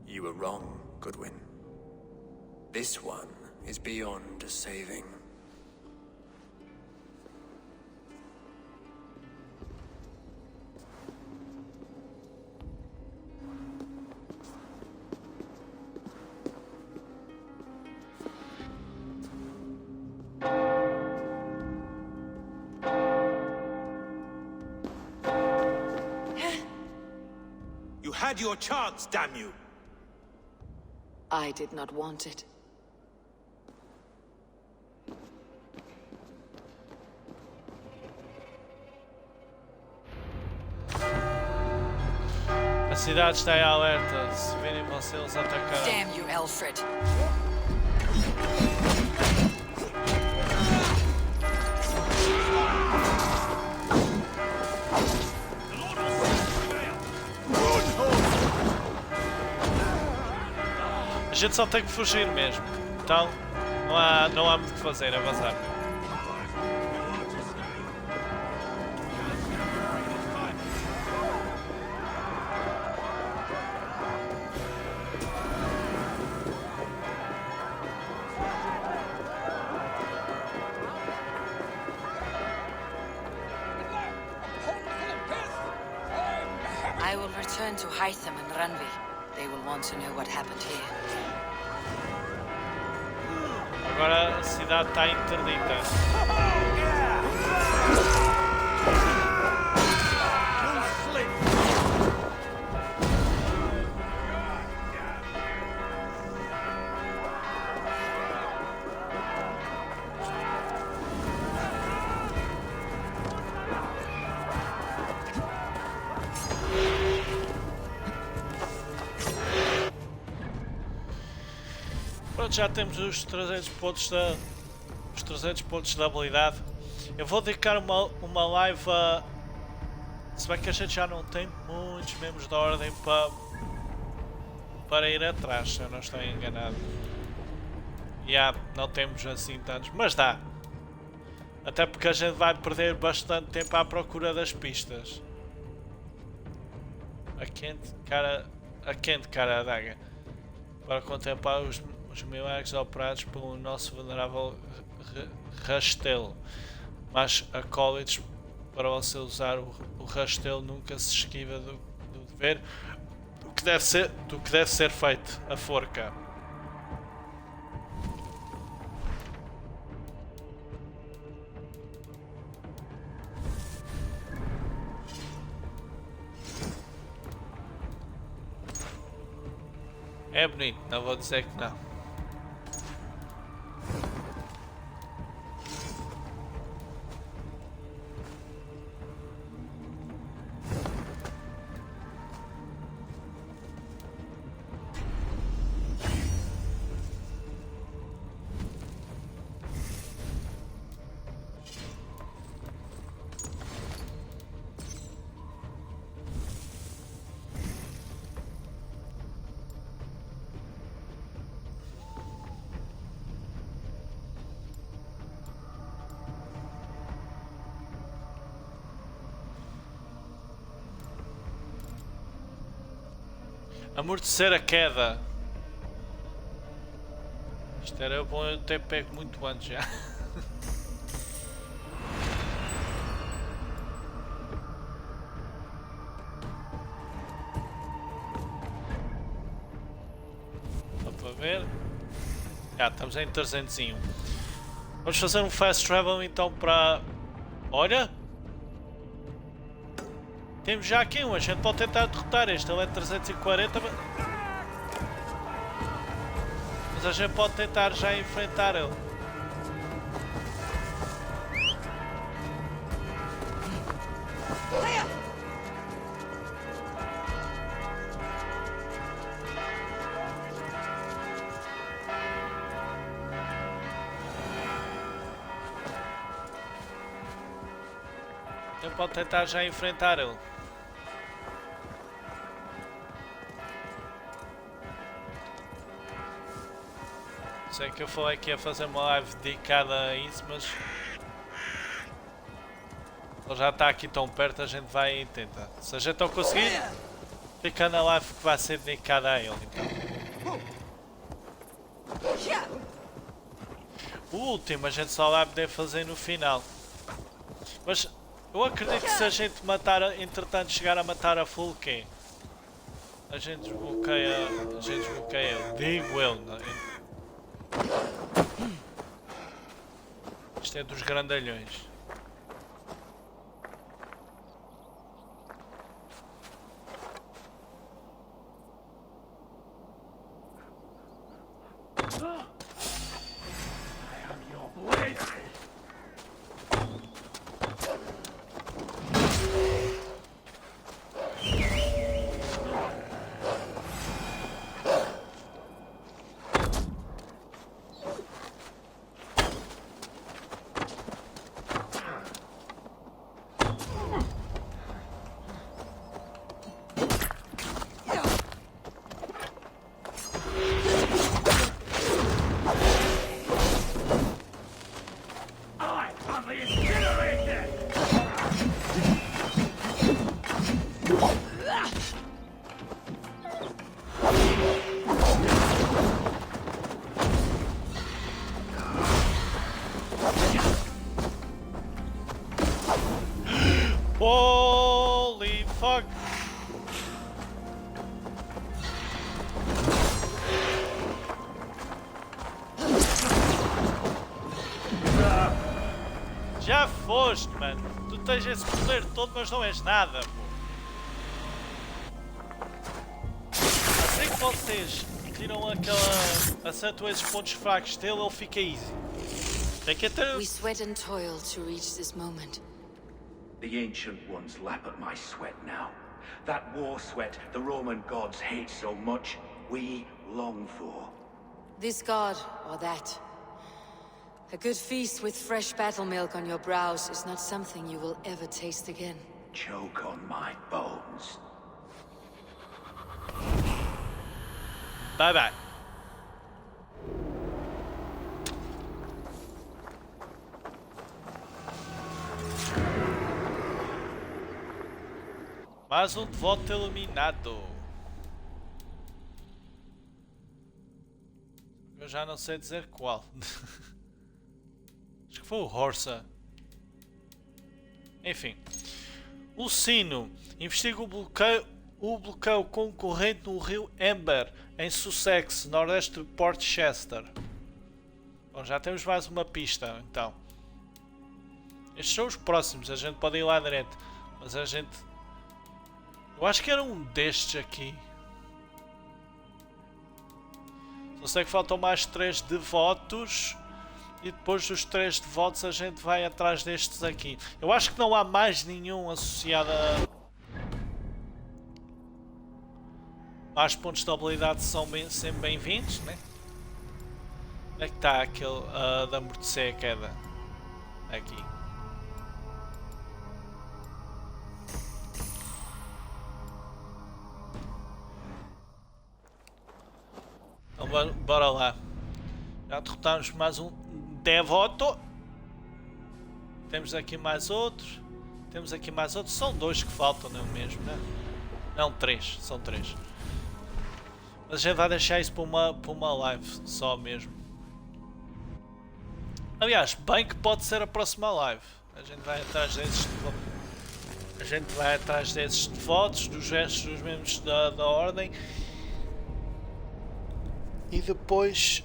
You were wrong, Goodwin. This one is beyond saving. You had your chance, damn you! I did not want it. A cidade está em alerta. Se virem vocês atacarão. Damn you, Alfred. A gente só tem que fugir mesmo. Então, não há muito o que fazer, é vazar. I will return to Hytham and Randvi. They will want to know what happened here. agora a cidade está interdita. Pronto, já temos os 300 pontos da habilidade. Eu vou dedicar uma live a... Se bem que a gente já não tem muitos membros da ordem para ir atrás, se eu não estou enganado. Não temos assim tantos, mas dá. Até porque a gente vai perder bastante tempo à procura das pistas. A quente cara a adaga. Para contemplar os milagres operados pelo nosso venerável rastelo. Mas acólitos, para você usar o rastelo, nunca se esquiva do dever do que deve ser feito, a forca. É bonito, não vou dizer que não. Amortecer a queda. Isto era bom eu ter pego muito antes já. Só para ver. Já estamos em 301. Vamos fazer um fast travel então para... Olha! Temos já aqui um, a gente pode tentar derrotar este, ele é 340, mas a gente pode tentar já enfrentar ele. A gente pode tentar já enfrentar ele. Sei que eu falei que ia fazer uma live dedicada a isso, mas ele já está aqui tão perto, a gente vai e tenta. Se a gente não conseguir, fica na live que vai ser dedicada a ele. Então. O último a gente só vai poder fazer no final. Mas eu acredito que se a gente matar, entretanto chegar a matar a full Q, a gente desbloqueia ele. Digo eu, não é? Isto é dos grandalhões. Holy fuck! Já foste, mano. Tu tens esse poder todo, mas não és nada, pô. Assim que vocês tiram acertam esses pontos fracos dele, ele fica easy. Tem que ter... We sweat and toil to reach this moment. The ancient ones lap at my sweat now. That war sweat the Roman gods hate so much, we long for. This god, or that. A good feast with fresh battle milk on your brows is not something you will ever taste again. Choke on my bones. Bye-bye. Mais um devoto iluminado. Eu já não sei dizer qual. Acho que foi o Horsa. Enfim. O sino investiga o bloqueio concorrente no rio Ember, em Sussex, nordeste de Port Chester. Bom, já temos mais uma pista, então. Estes são os próximos, a gente pode ir lá direto. Mas a gente... Eu acho que era um destes aqui. Só sei que faltam mais 3 devotos. E depois dos 3 devotos a gente vai atrás destes aqui. Eu acho que não há mais nenhum associado a... Mais pontos de habilidade são sempre bem-vindos, né? Onde é que está aquele de amortecer a queda? Aqui. Então bora lá. Já derrotamos mais um devoto. Temos aqui mais outros. Temos aqui mais outros. São 2 que faltam, não é mesmo, né? Não, 3. São 3. Mas a gente vai deixar isso para uma live só mesmo. Aliás, bem que pode ser a próxima live. A gente vai atrás desses devotos. A gente vai atrás desses devotos, dos restos dos membros da ordem. E depois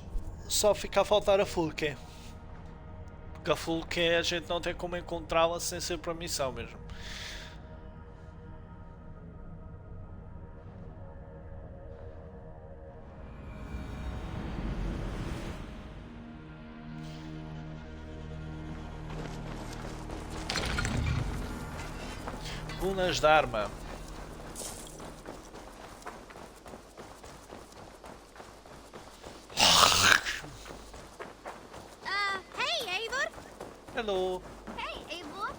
só fica a faltar a Fulke. Porque a Fulke a gente não tem como encontrá-la sem ser para a missão mesmo. Runas da arma. Hey, Eivor! Hello. Hey, Eivor!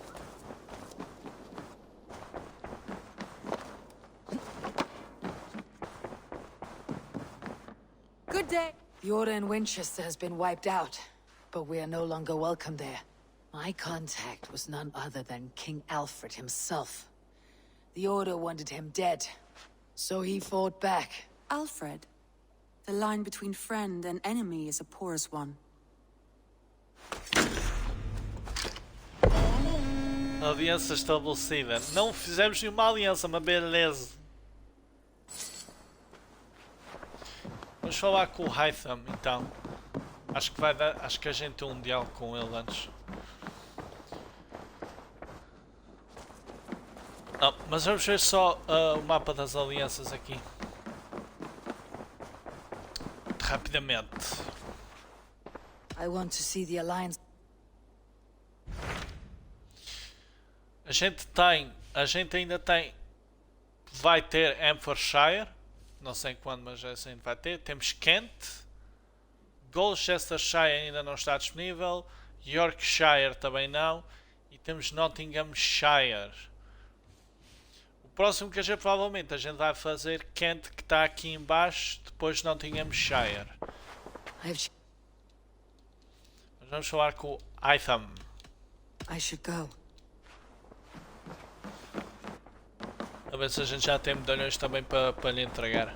Good day. The order in Winchester has been wiped out, but we are no longer welcome there. My contact was none other than King Alfred himself. The order wanted him dead, so he fought back. Alfred? The line between friend and enemy is a porous one. Aliança estabelecida. Não fizemos nenhuma aliança, mas beleza. Vamos falar com o Hytham, então. Acho que vai dar. Acho que a gente tem um diálogo com ele antes. Não, mas vamos ver só o mapa das alianças aqui. Rapidamente. I want to see the alliance. A gente ainda tem, vai ter Hampshire, não sei quando, mas a gente vai ter. Temos Kent, Gloucestershire ainda não está disponível, Yorkshire também não, e temos Nottinghamshire. O próximo que provavelmente a gente vai fazer Kent, que está aqui em baixo, depois Nottinghamshire. Mas vamos falar com o Hytham. I should go. A ver se a gente já tem medalhões também para lhe entregar.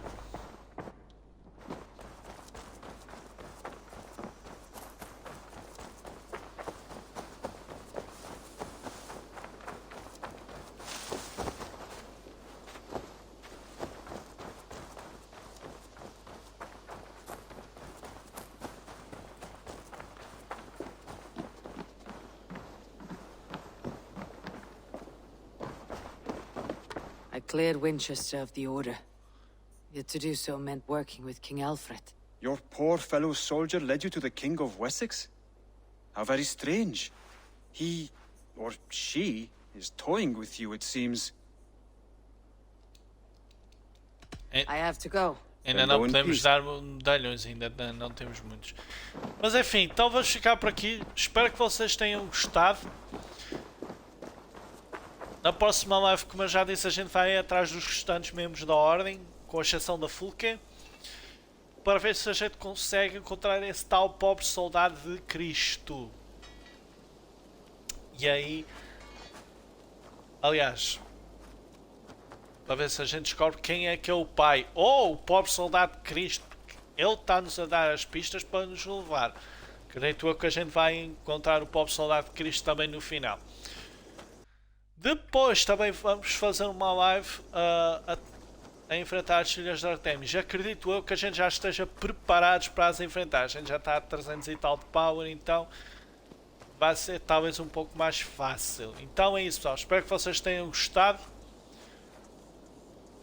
cleared Winchester of the Order. Yet to do so meant working with King Alfred. Your poor fellow soldier led you to the King of Wessex? How very strange. He, or she, is toying with you, it seems. I have to go. Ainda não podemos dar medalhões, ainda não temos muitos. Mas enfim, então vamos ficar por aqui. Espero que vocês tenham gostado. Na próxima live, como eu já disse, a gente vai atrás dos restantes membros da Ordem, com exceção da Fulke, para ver se a gente consegue encontrar esse tal pobre soldado de Cristo. E aí, aliás, para ver se a gente descobre quem é que é o pai ou o pobre soldado de Cristo. Ele está-nos a dar as pistas para nos levar. Acredito eu que a gente vai encontrar o pobre soldado de Cristo também no final. Depois também vamos fazer uma live a enfrentar as filhas de Artemis. Acredito eu que a gente já esteja preparados para as enfrentar. A gente já está a 300 e tal de power, então vai ser talvez um pouco mais fácil. Então é isso, pessoal. Espero que vocês tenham gostado.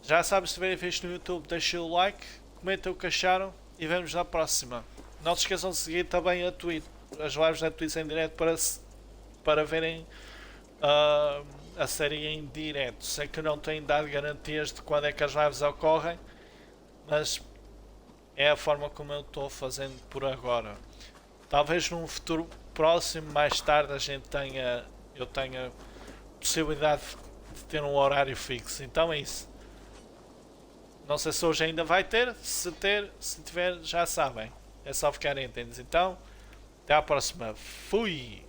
Já sabem, se tiverem visto no YouTube, deixem o like, comentem o que acharam e vemos na próxima. Não se esqueçam de seguir também a Twitch, as lives na Twitch em direto para verem a série em direto. Sei que não tenho dado garantias de quando é que as lives ocorrem, mas é a forma como eu estou fazendo por agora. Talvez num futuro próximo, mais tarde, eu tenha possibilidade de ter um horário fixo. Então é isso. Não sei se hoje ainda vai ter. Se tiver, já sabem. É só ficarem atentos. Então, até à próxima. Fui!